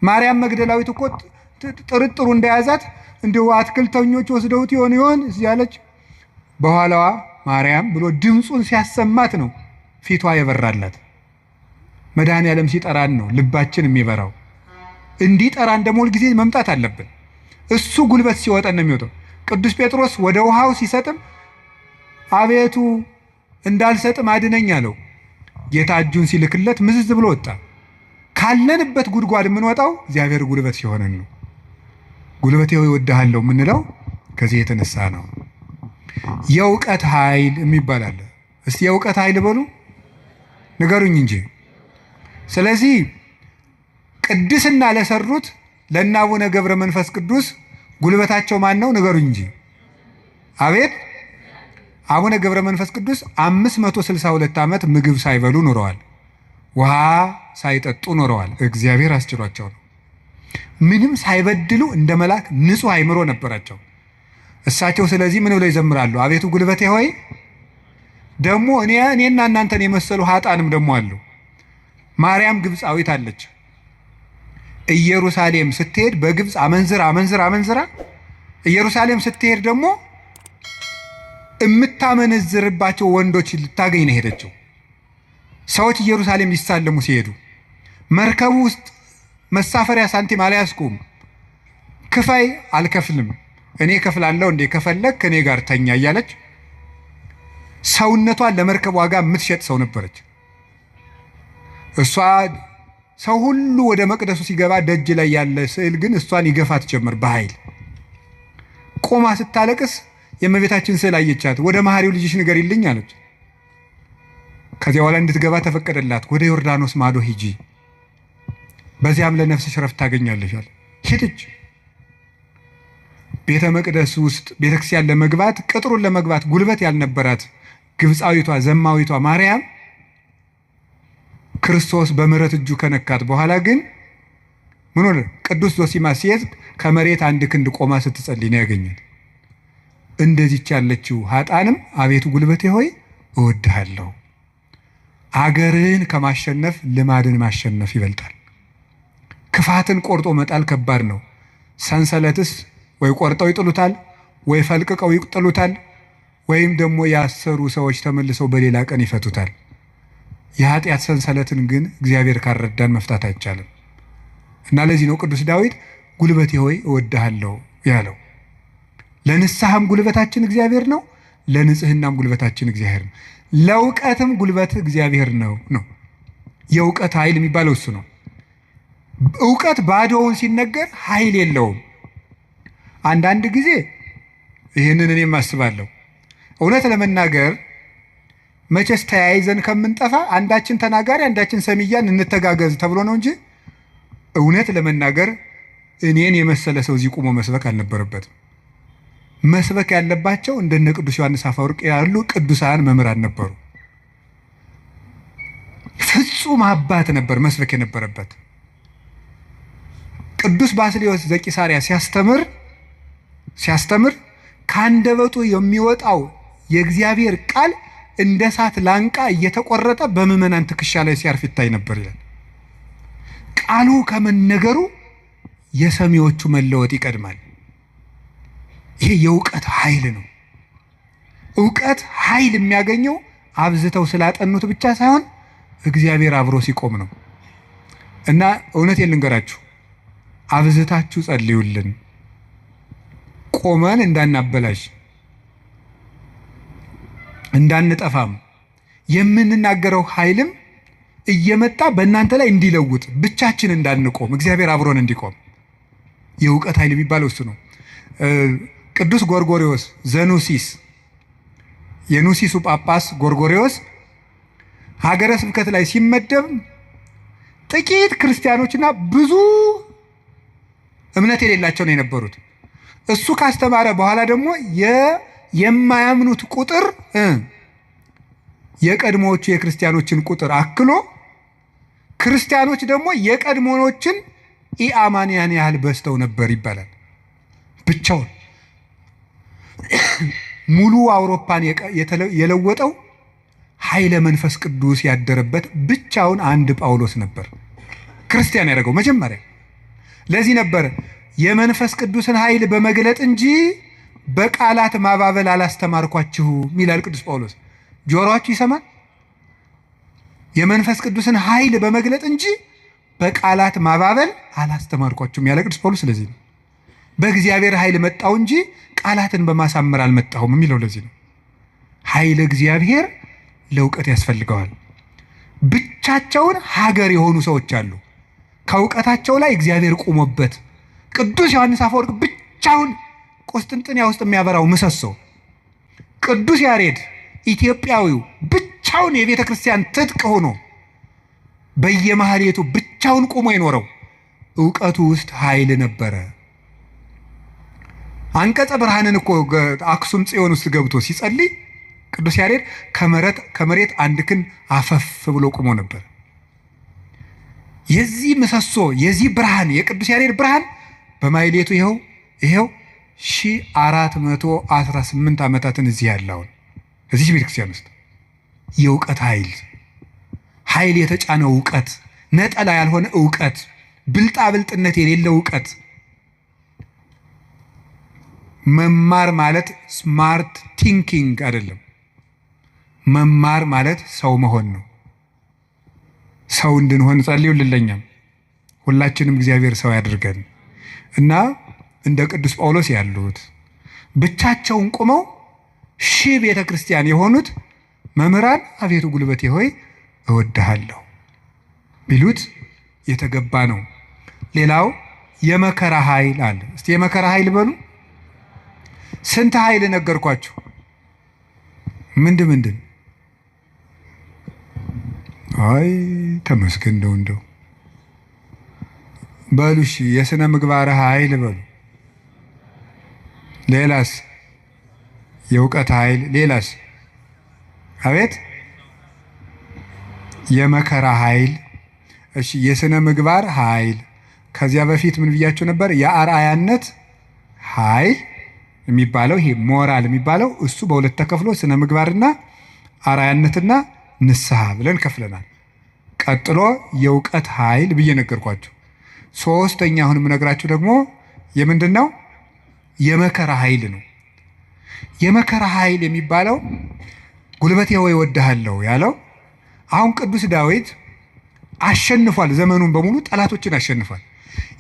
ማርያም መግደላዊት እኮ ጥርጥሩ እንደያዛት እንደው አትክልተኞች ወስደውት ይሆን እያለች በኋላዋ ማርያም ብሎ ድምፁን ሲያሰማት ነው ፊቷ የበራላት። መድኃኔዓለም ሲጠራን ነው ልባችን የሚበራው። እንዲጠራን ደግሞ ሁልጊዜ መምጣት አለብን። እሱ ጉልበት ሲወጣን ነው የሚወጣው። ቅዱስ ጴጥሮስ ወደ ውሃው ሲሰጥም አቤቱ እንዳልሰጥም አድነኝ አለው። ጌታ እጁን ሲልክለት ምዝዝ ብሎ ወጣ። ካለንበት ጉድጓድ የምንወጣው እግዚአብሔር ጉልበት ሲሆነን ነው። ጉልበቴ ሆይ እወድሃለሁ የምንለው ከዚህ የተነሳ ነው። የእውቀት ኃይል የሚባል አለ። እስቲ የእውቀት ኃይል በሉ ንገሩኝ እንጂ። ስለዚህ ቅድስና ለሰሩት ለእነ አቡነ ገብረ መንፈስ ቅዱስ ጉልበታቸው ማን ነው? ንገሩኝ እንጂ። አቤት አቡነ ገብረ መንፈስ ቅዱስ 562 ዓመት ምግብ ሳይበሉ ኖረዋል። ውሃ ሳይጠጡ ኖረዋል። እግዚአብሔር አስችሏቸው ነው። ምንም ሳይበድሉ እንደ መልአክ ንጹሕ አእምሮ ነበራቸው እሳቸው። ስለዚህ ምን ብለው ይዘምራሉ? አቤቱ ጉልበቴ ሆይ። ደግሞ እኔና እናንተን የመሰሉ ኃጣንም ደግሞ አሉ። ማርያም ግብፃዊት አለች። ኢየሩሳሌም ስትሄድ በግብፅ አመንዝራ ኢየሩሳሌም ስትሄድ ደግሞ የምታመነዝርባቸው ወንዶች ልታገኝ ነው ሄደችው። ሰዎች ኢየሩሳሌም ሊሳለሙ ሲሄዱ መርከቡ ውስጥ መሳፈሪያ ሳንቲም አልያዝኩም፣ ክፈይ፣ አልከፍልም፣ እኔ ከፍላለሁ፣ እንዴ ከፈለግ ከኔ ጋር ተኛ እያለች ሰውነቷን ለመርከብ ዋጋ የምትሸጥ ሰው ነበረች። እሷ ሰው ሁሉ ወደ መቅደሱ ሲገባ ደጅ ላይ ያለ ስዕል ግን እሷን ይገፋት ጀመር በኃይል። ቆማ ስታለቅስ የእመቤታችን ስዕል አየቻት። ወደ መሐሪው ልጅሽ ንገሪልኝ አለች። ከዚያ በኋላ እንድትገባ ተፈቀደላት። ወደ ዮርዳኖስ ማዶ ሂጂ፣ በዚያም ለነፍስሽ ረፍት ታገኛለሽ አለ። ሄደች። ቤተ መቅደስ ውስጥ ቤተክርስቲያን ለመግባት ቅጥሩን ለመግባት ጉልበት ያልነበራት ግብፃዊቷ ዘማዊቷ ማርያም ክርስቶስ በምሕረት እጁ ከነካት በኋላ ግን ምን ሆነ? ቅዱስ ዞሲማስ ሲሄድ ከመሬት አንድ ክንድ ቆማ ስትጸልይ ነው ያገኛት። እንደዚች ያለችው ኃጣንም አቤቱ ጉልበቴ ሆይ እወድሃለሁ። አገርን ከማሸነፍ ልማድን ማሸነፍ ይበልጣል። ክፋትን ቆርጦ መጣል ከባድ ነው። ሰንሰለትስ ወይ ቆርጠው ይጥሉታል፣ ወይ ፈልቅቀው ይጥሉታል፣ ወይም ደግሞ ያሰሩ ሰዎች ተመልሰው በሌላ ቀን ይፈቱታል። የኃጢአት ሰንሰለትን ግን እግዚአብሔር ካረዳን መፍታት አይቻልም። እና ለዚህ ነው ቅዱስ ዳዊት ጉልበቴ ሆይ እወድሃለሁ ያለው። ለንስሐም ጉልበታችን እግዚአብሔር ነው፣ ለንጽህናም ጉልበታችን እግዚአብሔር ነው፣ ለእውቀትም ጉልበት እግዚአብሔር ነው። የእውቀት ኃይል የሚባለው እሱ ነው። እውቀት ባዶውን ሲነገር ኃይል የለውም። አንዳንድ ጊዜ ይህንን እኔም አስባለሁ። እውነት ለመናገር መቼስ ተያይዘን ከምንጠፋ አንዳችን ተናጋሪ አንዳችን ሰሚያን እንተጋገዝ ተብሎ ነው እንጂ እውነት ለመናገር እኔን የመሰለ ሰው እዚህ ቆሞ መስበክ አልነበረበትም። መስበክ ያለባቸው እንደነ ቅዱስ ዮሐንስ አፈወርቅ ያሉ ቅዱሳን መምህራን ነበሩ። ፍጹም አባት ነበር መስበክ የነበረበት። ቅዱስ ባስልዮስ ዘቂሳርያ ሲያስተምር ከአንደበቱ የሚወጣው የእግዚአብሔር ቃል እንደ እሳት ላንቃ እየተቆረጠ በምዕመናን ትከሻ ላይ ሲያርፍ ይታይ ነበር ይላል። ቃሉ ከመነገሩ የሰሚዎቹ መለወጥ ይቀድማል። ይሄ የእውቀት ኃይል ነው። እውቀት ኃይል የሚያገኘው አብዝተው ስላጠኑት ብቻ ሳይሆን እግዚአብሔር አብሮ ሲቆም ነው። እና እውነቴን ልንገራችሁ፣ አብዝታችሁ ጸልዩልን፣ ቆመን እንዳናበላሽ እንዳንጠፋም፣ የምንናገረው ኃይልም እየመጣ በእናንተ ላይ እንዲለውጥ ብቻችን እንዳንቆም እግዚአብሔር አብሮን እንዲቆም የእውቀት ኃይል የሚባለው እሱ ነው። ቅዱስ ጎርጎርዮስ ዘኑሲስ የኑሲሱ ጳጳስ ጎርጎርዮስ ሀገረ ስብከት ላይ ሲመደብ ጥቂት ክርስቲያኖችና ብዙ እምነት የሌላቸው ነው የነበሩት። እሱ ካስተማረ በኋላ ደግሞ የማያምኑት ቁጥር የቀድሞዎቹ የክርስቲያኖችን ቁጥር አክሎ ክርስቲያኖች ደግሞ የቀድሞዎችን ኢአማንያን ያህል በዝተው ነበር ይባላል። ብቻውን ሙሉ አውሮፓን የለወጠው ኃይለ መንፈስ ቅዱስ ያደረበት ብቻውን አንድ ጳውሎስ ነበር ክርስቲያን ያደረገው መጀመሪያ። ለዚህ ነበር የመንፈስ ቅዱስን ኃይል በመግለጥ እንጂ በቃላት ማባበል አላስተማርኳችሁ ይላል ቅዱስ ጳውሎስ። ጆሮአችሁ ይሰማል? የመንፈስ ቅዱስን ኃይል በመግለጥ እንጂ በቃላት ማባበል አላስተማርኳችሁም ያለ ቅዱስ ጳውሎስ ለዚህ ነው። በእግዚአብሔር ኃይል መጣው እንጂ ቃላትን በማሳመር አልመጣሁም የሚለው ለዚህ ነው። ኃይለ እግዚአብሔር ለእውቀት ያስፈልገዋል። ብቻቸውን ሀገር የሆኑ ሰዎች አሉ፣ ከእውቀታቸው ላይ እግዚአብሔር ቆሞበት። ቅዱስ ዮሐንስ አፈወርቅ ብቻውን ቁስጥንጥንያ ውስጥ የሚያበራው ምሰሶ፣ ቅዱስ ያሬድ ኢትዮጵያዊው ብቻውን የቤተ ክርስቲያን ትጥቅ ሆኖ በየማህሌቱ ብቻውን ቆሞ የኖረው እውቀቱ ውስጥ ኃይል ነበረ። አንቀጸ ብርሃንን እኮ አክሱም ጽዮን ውስጥ ገብቶ ሲጸልይ ቅዱስ ያሬድ ከመሬት አንድ ክንድ አፈፍ ብሎ ቆሞ ነበር። የዚህ ምሰሶ የዚህ ብርሃን የቅዱስ ያሬድ ብርሃን በማህሌቱ ይሄው 1418 ዓመታትን እዚህ ያለውን እዚህ ቤተክርስቲያን ውስጥ የእውቀት ኃይል የተጫነው እውቀት፣ ነጠላ ያልሆነ እውቀት፣ ብልጣብልጥነት የሌለው እውቀት። መማር ማለት ስማርት ቲንኪንግ አይደለም። መማር ማለት ሰው መሆን ነው። ሰው እንድንሆን ጸልዩልን። ለኛም ሁላችንም እግዚአብሔር ሰው ያድርገን እና እንደ ቅዱስ ጳውሎስ ያሉት ብቻቸውን ቆመው ሺህ ቤተ ክርስቲያን የሆኑት መምህራን አቤቱ ጉልበቴ ሆይ እወድሃለሁ ቢሉት የተገባ ነው። ሌላው የመከራ ኃይል አለ። እስቲ የመከራ ኃይል በሉ። ስንት ኃይል ነገርኳችሁ? ምንድን አይ ተመስገን እንደው በሉሽ። የሥነ ምግባር ኃይል በሉ። ሌላስ? የእውቀት ኃይል። ሌላስ? አቤት የመከራ ኃይል። እሺ የሥነ ምግባር ኃይል። ከዚያ በፊት ምን ብያችሁ ነበር? የአርአያነት ኃይል የሚባለው ይሄ ሞራል የሚባለው እሱ በሁለት ተከፍሎ ስነ ምግባርና አርአያነትና ንስሐ ብለን ከፍለናል። ቀጥሎ የእውቀት ኃይል ብዬ ነገርኳችሁ። ሶስተኛ አሁን የምነግራችሁ ደግሞ የምንድነው? የመከራ ኃይል ነው። የመከራ ኃይል የሚባለው ጉልበቴ ሆይ እወድሃለሁ ያለው አሁን ቅዱስ ዳዊት አሸንፏል። ዘመኑን በሙሉ ጠላቶችን አሸንፏል።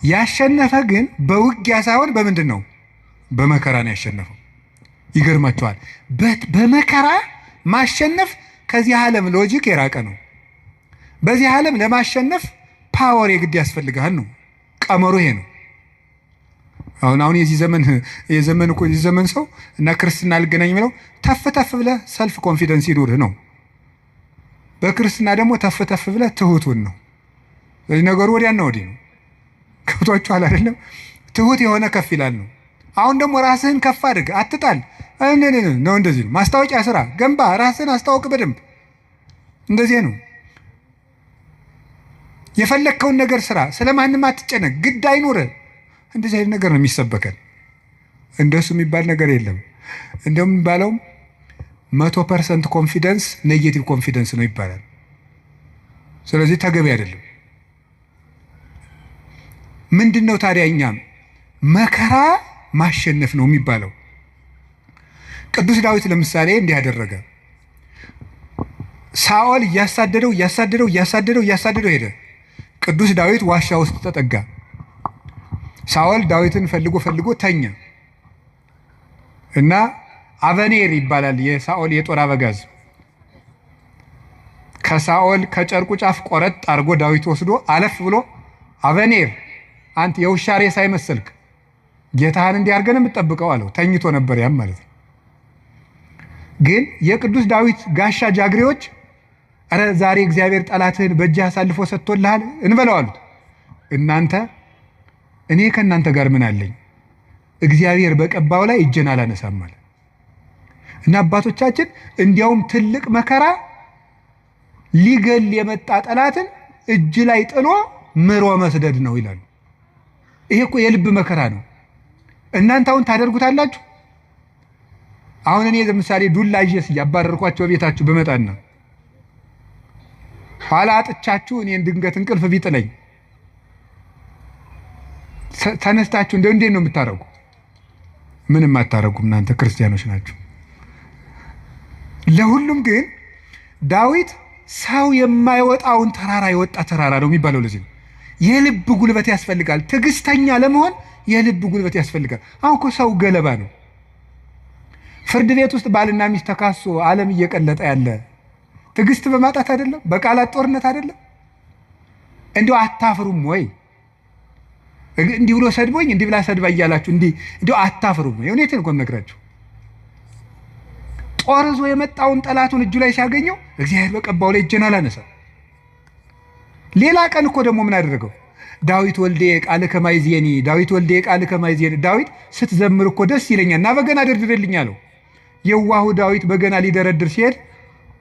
ያሸነፈ ግን በውጊያ ሳይሆን በምንድን ነው? በመከራ ነው ያሸነፈው። ይገርማቸዋል። በመከራ ማሸነፍ ከዚህ ዓለም ሎጂክ የራቀ ነው። በዚህ ዓለም ለማሸነፍ ፓወር የግድ ያስፈልጋል ነው ቀመሩ። ይሄ ነው። አሁን የዚህ ዘመን ሰው እና ክርስትና ልገናኝ የሚለው ተፍ ተፍ ብለህ ሰልፍ ኮንፊደንስ ይኑርህ ነው። በክርስትና ደግሞ ተፍ ተፍ ብለህ ትሁቱን ነው። ስለዚህ ነገሩ ወዲያና ወዲህ ነው። ከብቷችኋል አይደለም? ትሁት የሆነ ከፍ ይላል ነው። አሁን ደግሞ ራስህን ከፍ አድርግ፣ አትጣል ነው። እንደዚህ ነው። ማስታወቂያ ስራ፣ ገንባ፣ ራስህን አስታውቅ በደንብ። እንደዚህ ነው። የፈለግከውን ነገር ስራ፣ ስለማንም አትጨነቅ፣ ግድ አይኑርህ። እንደዚህ አይነት ነገር ነው የሚሰበከን። እንደሱ የሚባል ነገር የለም። እንደውም የሚባለው 100% ኮንፊደንስ ኔጌቲቭ ኮንፊደንስ ነው ይባላል። ስለዚህ ተገቢ አይደለም። ምንድን ነው ታዲያ? እኛም መከራ ማሸነፍ ነው የሚባለው። ቅዱስ ዳዊት ለምሳሌ እንዲህ ያደረገ። ሳኦል እያሳደደው ሄደ። ቅዱስ ዳዊት ዋሻ ውስጥ ተጠጋ። ሳኦል ዳዊትን ፈልጎ ተኛ እና አበኔር ይባላል የሳኦል የጦር አበጋዝ ከሳኦል ከጨርቁ ጫፍ ቆረጥ አድርጎ ዳዊት ወስዶ አለፍ ብሎ አበኔር አንተ የውሻ ሬሳ አይመስልክ ጌታህን እንዲያርገን የምትጠብቀው አለው። ተኝቶ ነበር ያም ማለት ነው። ግን የቅዱስ ዳዊት ጋሻ ጃግሬዎች አረ ዛሬ እግዚአብሔር ጠላትህን በእጅህ አሳልፎ ሰጥቶልሃል እንበለው አሉት። እናንተ እኔ ከእናንተ ጋር ምን አለኝ? እግዚአብሔር በቀባው ላይ እጄን አላነሳም ማለት እና አባቶቻችን እንዲያውም ትልቅ መከራ ሊገል የመጣ ጠላትን እጅ ላይ ጥሎ ምሮ መስደድ ነው ይላሉ። ይሄ እኮ የልብ መከራ ነው። እናንተ አሁን ታደርጉታላችሁ? አሁን እኔ ለምሳሌ ዱላ ይዤስ ያባረርኳቸው ቤታችሁ በመጣና ኋላ አጥቻችሁ እኔን ድንገት እንቅልፍ ቢጥለኝ ተነስታችሁ እንዴት ነው የምታረጉ? ምንም አታረጉም። እናንተ ክርስቲያኖች ናችሁ። ለሁሉም ግን ዳዊት ሰው የማይወጣውን ተራራ የወጣ ተራራ ነው የሚባለው። ለዚህ ነው የልብ ጉልበት ያስፈልጋል። ትዕግስተኛ ለመሆን የልብ ጉልበት ያስፈልጋል። አሁን እኮ ሰው ገለባ ነው። ፍርድ ቤት ውስጥ ባልና ሚስት ተካሶ ዓለም እየቀለጠ ያለ ትዕግስት በማጣት አይደለም? በቃላት ጦርነት አይደለም? እንዲሁ አታፍሩም ወይ? እንዲህ ብሎ ሰድቦኝ እንዲህ ብላ ሰድባ እያላችሁ እንዲሁ አታፍሩም ወይ? እውነቴን እኮ የምነግራችሁ። ጦር ይዞ የመጣውን ጠላቱን እጁ ላይ ሲያገኘው እግዚአብሔር በቀባው ላይ እጄን አላነሳም። ሌላ ቀን እኮ ደግሞ ምን አደረገው? ዳዊት ወልዴ ቃል ከማይዜኒ ዳዊት ስትዘምር እኮ ደስ ይለኛል እና በገና ደርድርልኝ አለው። የዋሁ ዳዊት በገና ሊደረድር ሲሄድ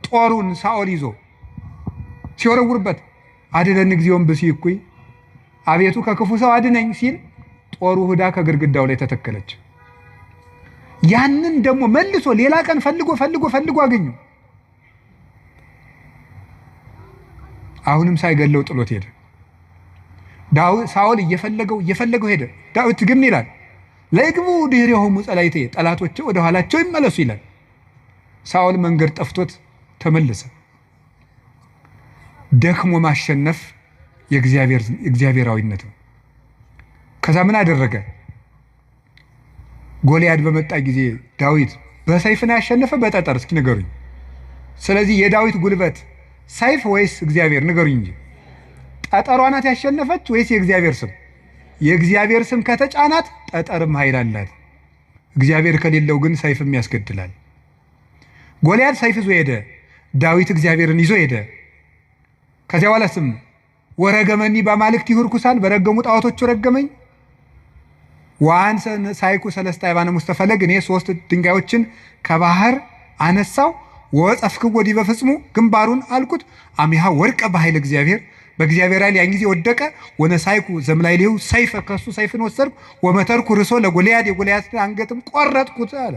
ጦሩን ሳኦል ይዞ ሲወረውርበት አድነን እግዚኦን ብሲኩይ አቤቱ ከክፉ ሰው አድነኝ ሲል ጦሩ ሁዳ ከግድግዳው ላይ ተተከለች። ያንን ደግሞ መልሶ ሌላ ቀን ፈልጎ አገኙ። አሁንም ሳይገለው ጥሎት ሄደ። ሳኦል እየፈለገው ሄደ። ዳዊት ግን ይላል ለይግቡ ድህሬሆሙ ጸላይቴ ጠላቶቼ ወደ ኋላቸው ይመለሱ ይላል። ሳኦል መንገድ ጠፍቶት ተመለሰ። ደክሞ ማሸነፍ የእግዚአብሔራዊነት ነው። ከዛ ምን አደረገ? ጎልያድ በመጣ ጊዜ ዳዊት በሰይፍ ነው ያሸነፈ በጠጠር? እስኪ ንገሩኝ። ስለዚህ የዳዊት ጉልበት ሰይፍ ወይስ እግዚአብሔር? ንገሩኝ እንጂ ጠጠሯ ናት ያሸነፈች ወይስ የእግዚአብሔር ስም? የእግዚአብሔር ስም ከተጫናት ጠጠርም ኃይል አላት። እግዚአብሔር ከሌለው ግን ሰይፍም ያስገድላል። ጎልያድ ሰይፍ ይዞ ሄደ፣ ዳዊት እግዚአብሔርን ይዞ ሄደ። ከዚያ በኋላ ስም ወረገመኒ በአማልክት ይሁርኩሳን በረገሙ ጣዖቶቹ ረገመኝ። ዋንሰ ሳይኩ ሰለስተ አይባነ ሙስተፈለግ እኔ 3 ድንጋዮችን ከባህር አነሳው ወጸፍክ ወዲ በፍጽሙ ግንባሩን አልኩት አሚሃ ወርቀ በኃይል እግዚአብሔር በእግዚአብሔር ኃይል ያን ጊዜ ወደቀ። ወነሳይኩ ዘምላይሌው ሰይፈ ከሱ ሰይፍን ወሰድኩ ወመተርኩ ርሶ ለጎልያድ የጎልያድ አንገትም ቆረጥኩት አለ።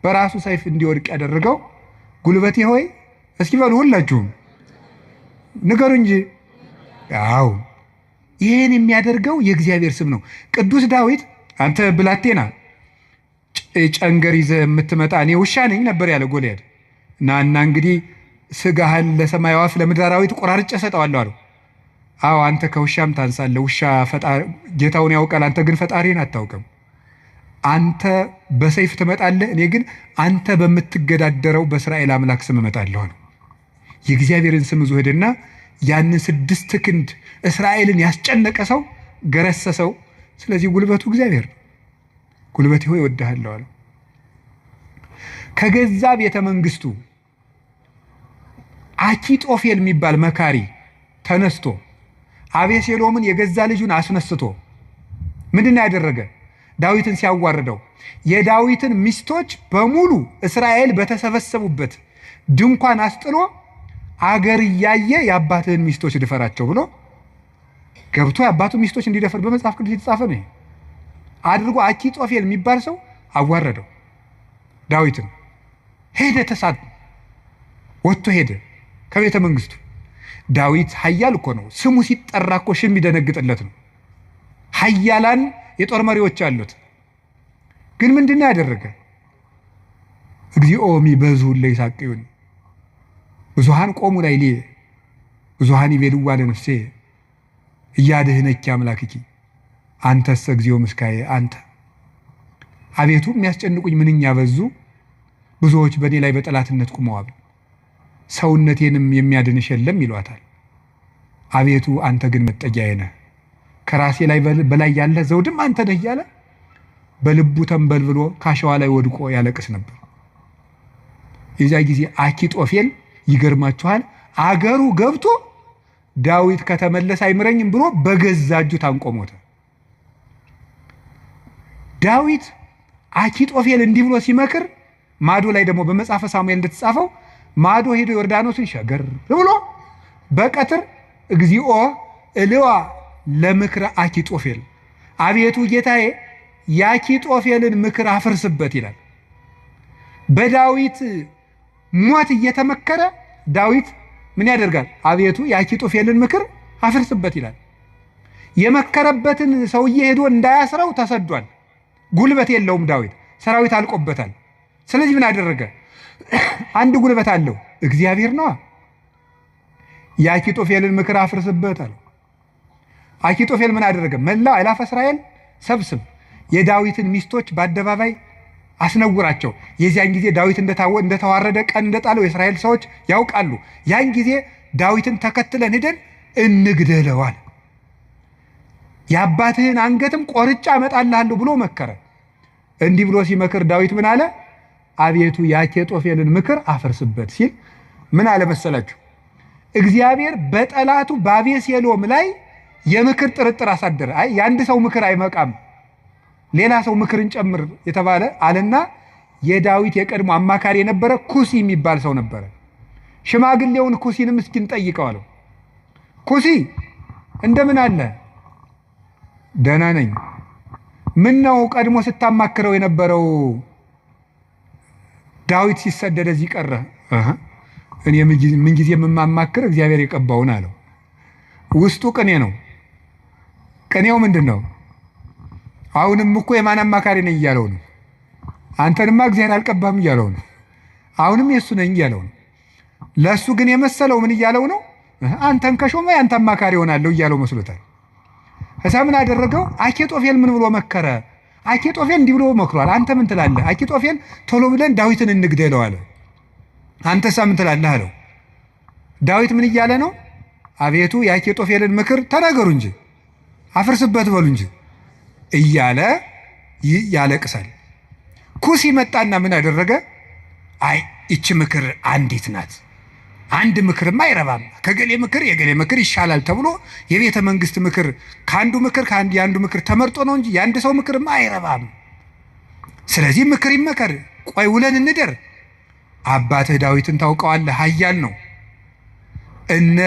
በራሱ ሰይፍ እንዲወድቅ ያደረገው ጉልበቴ ሆይ እስኪ በሉ ሁላችሁም ንገሩ እንጂ። አዎ ይሄን የሚያደርገው የእግዚአብሔር ስም ነው። ቅዱስ ዳዊት አንተ ብላቴና ጨንገር ይዘህ የምትመጣ እኔ ውሻ ነኝ ነበር ያለ ጎልያድ። እና እንግዲህ ስጋህን ለሰማይ ወፍ ለምድር አራዊት ቆራርጬ ሰጠዋለሁ አለው። አዎ አንተ ከውሻም ታንሳለህ። ውሻ ጌታውን ያውቃል፣ አንተ ግን ፈጣሪን አታውቅም። አንተ በሰይፍ ትመጣለህ፣ እኔ ግን አንተ በምትገዳደረው በእስራኤል አምላክ ስም እመጣለሁ አለው። የእግዚአብሔርን ስም ይዞ ሄደና ያንን 6 ክንድ እስራኤልን ያስጨነቀ ሰው ገረሰሰው። ስለዚህ ጉልበቱ እግዚአብሔር ነው። ጉልበቴ ሆይ እወድሃለሁ አለው። ከገዛ ቤተ መንግስቱ አኪጦፌል የሚባል መካሪ ተነስቶ አቤሴሎምን የገዛ ልጁን አስነስቶ ምንድን ያደረገ? ዳዊትን ሲያዋርደው የዳዊትን ሚስቶች በሙሉ እስራኤል በተሰበሰቡበት ድንኳን አስጥሎ አገር እያየ የአባትህን ሚስቶች ድፈራቸው ብሎ ገብቶ የአባቱ ሚስቶች እንዲደፈር በመጽሐፍ ቅዱስ የተጻፈ ነው አድርጎ አኪጦፌል የሚባል ሰው አዋረደው ዳዊትን። ሄደ፣ ተሳድ ወጥቶ ሄደ ከቤተ መንግስቱ። ዳዊት ኃያል እኮ ነው። ስሙ ሲጠራ እኮ ሽም ይደነግጥለት ነው። ኃያላን የጦር መሪዎች አሉት። ግን ምንድነው ያደረገ? እግዚኦ ሚበዙ ለይሳቅዩን ብዙሃን ቆሙ ላይ ሊ ብዙሃን ይቤልዋ ለነፍሴ እያድህነኪ አምላክኪ አንተስ እግዚኦ ምስካዬ አንተ። አቤቱ የሚያስጨንቁኝ ምንኛ በዙ፣ ብዙዎች በእኔ ላይ በጠላትነት ቆመዋል፣ ሰውነቴንም የሚያድንሽ የለም ይሏታል። አቤቱ አንተ ግን መጠጊያዬ ነህ፣ ከራሴ ላይ በላይ ያለ ዘውድም አንተ ነህ እያለ በልቡ ተንበልብሎ ካሸዋ ላይ ወድቆ ያለቅስ ነበር። የዚያ ጊዜ አኪጦፌል ይገርማችኋል አገሩ ገብቶ ዳዊት ከተመለሰ አይምረኝም ብሎ በገዛ እጁ ታንቆ ሞተ። ዳዊት አኪጦፌል እንዲህ ብሎ ሲመክር ማዶ ላይ ደግሞ በመጽሐፈ ሳሙኤል እንደተጻፈው ማዶ ሄዶ ዮርዳኖስን ሸገር ብሎ በቀትር እግዚኦ እልዋ ለምክረ አኪጦፌል፣ አቤቱ ጌታዬ የአኪጦፌልን ምክር አፍርስበት ይላል። በዳዊት ሞት እየተመከረ ዳዊት ምን ያደርጋል? አቤቱ የአኪጦፌልን ምክር አፍርስበት ይላል። የመከረበትን ሰውዬ ሄዶ እንዳያስረው ተሰዷል። ጉልበት የለውም ዳዊት፣ ሰራዊት አልቆበታል። ስለዚህ ምን አደረገ? አንድ ጉልበት አለው፣ እግዚአብሔር ነው። የአኪጦፌልን ምክር አፍርስበት አለው። አኪጦፌል ምን አደረገ? መላው አእላፈ እስራኤል ሰብስብ፣ የዳዊትን ሚስቶች በአደባባይ አስነውራቸው። የዚያን ጊዜ ዳዊት እንደተዋረደ ቀን እንደጣለው የእስራኤል ሰዎች ያውቃሉ። ያን ጊዜ ዳዊትን ተከትለን ሄደን እንግደለዋል፣ የአባትህን አንገትም ቆርጫ አመጣልሃለሁ ብሎ መከረ። እንዲህ ብሎ ሲመክር ዳዊት ምን አለ? አቤቱ የአኪጦፌልን ምክር አፈርስበት ሲል ምን አለ መሰላችሁ? እግዚአብሔር በጠላቱ በአቤሴሎም ላይ የምክር ጥርጥር አሳደረ። አይ የአንድ ሰው ምክር አይመቃም፣ ሌላ ሰው ምክርን ጨምር የተባለ አለና የዳዊት የቀድሞ አማካሪ የነበረ ኩሲ የሚባል ሰው ነበረ። ሽማግሌውን ኩሲንም እስኪን ጠይቀው አለው። ኩሲ እንደምን አለ? ደህና ነኝ። ምን ነው ቀድሞ ስታማክረው የነበረው ዳዊት ሲሰደድ እዚህ ቀረ? እኔ ምን ጊዜ የማማክር እግዚአብሔር የቀባውን አለው። ውስጡ ቅኔ ነው። ቅኔው ምንድን ነው? አሁንም እኮ የማን አማካሪ ነኝ እያለው ነው። አንተንማ እግዚአብሔር አልቀባም እያለው ነው። አሁንም የእሱ ነኝ እያለው ነው። ለእሱ ግን የመሰለው ምን እያለው ነው? አንተን ከሾመ ያንተ አማካሪ ሆናለሁ እያለው መስሎታል። እሳ ምን አደረገው? አኪጦፌል ምን ብሎ መከረ? አኪጦፌል እንዲህ ብሎ መክሯል። አንተ ምን ትላለህ? አኪጦፌል ቶሎ ብለን ዳዊትን እንግደለው አለ። አንተሳ ምን ትላለህ አለው። ዳዊት ምን እያለ ነው? አቤቱ የአኪጦፌልን ምክር ተናገሩ እንጂ አፍርስበት በሉ እንጂ እያለ ያለቅሳል። ኩሲ መጣና ምን አደረገ? አይ እቺ ምክር አንዲት ናት፣ አንድ ምክርማ አይረባም፣ ከገሌ ምክር የገሌ ምክር ይሻላል ተብሎ የቤተ መንግስት ምክር የአንዱ ምክር ተመርጦ ነው እንጂ የአንድ ሰው ምክርማ አይረባም። ስለዚህ ምክር ይመከር፣ ቆይ ውለን እንደር። አባትህ ዳዊትን ታውቀዋለህ፣ ኃያል ነው። እነ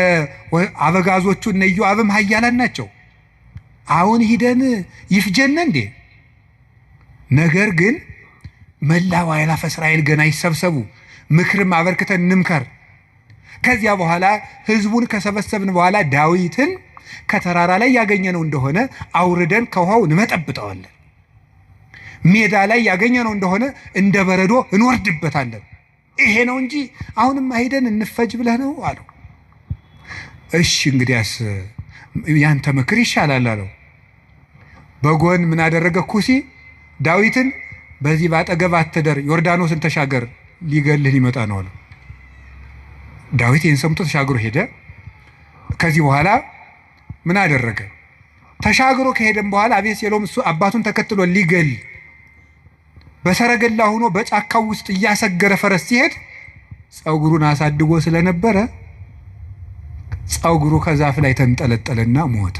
አበጋዞቹ እነ ኢዮአብም ኃያላን ናቸው። አሁን ሂደን ይፍጀነ እንዴ? ነገር ግን መላው አእላፈ እስራኤል ገና ይሰብሰቡ፣ ምክርም አበርክተን እንምከር። ከዚያ በኋላ ህዝቡን ከሰበሰብን በኋላ ዳዊትን ከተራራ ላይ ያገኘነው እንደሆነ አውርደን ከውሃው እንመጠብጠዋለን፣ ሜዳ ላይ ያገኘነው እንደሆነ እንደ በረዶ እንወርድበታለን። ይሄ ነው እንጂ አሁንም ሄደን እንፈጅ ብለህ ነው አለው። እሺ እንግዲያስ ያንተ ምክር ይሻላል አለው። በጎን ምን አደረገ ኩሲ? ዳዊትን በዚህ ባጠገብ አትደር፣ ዮርዳኖስን ተሻገር፣ ሊገልህ ሊመጣ ነው አለ። ዳዊት ይህን ሰምቶ ተሻግሮ ሄደ። ከዚህ በኋላ ምን አደረገ? ተሻግሮ ከሄደም በኋላ አቤሴሎም እሱ አባቱን ተከትሎ ሊገል በሰረገላ ሆኖ በጫካው ውስጥ እያሰገረ ፈረስ ሲሄድ ፀጉሩን አሳድጎ ስለነበረ ፀጉሩ ከዛፍ ላይ ተንጠለጠለና ሞተ።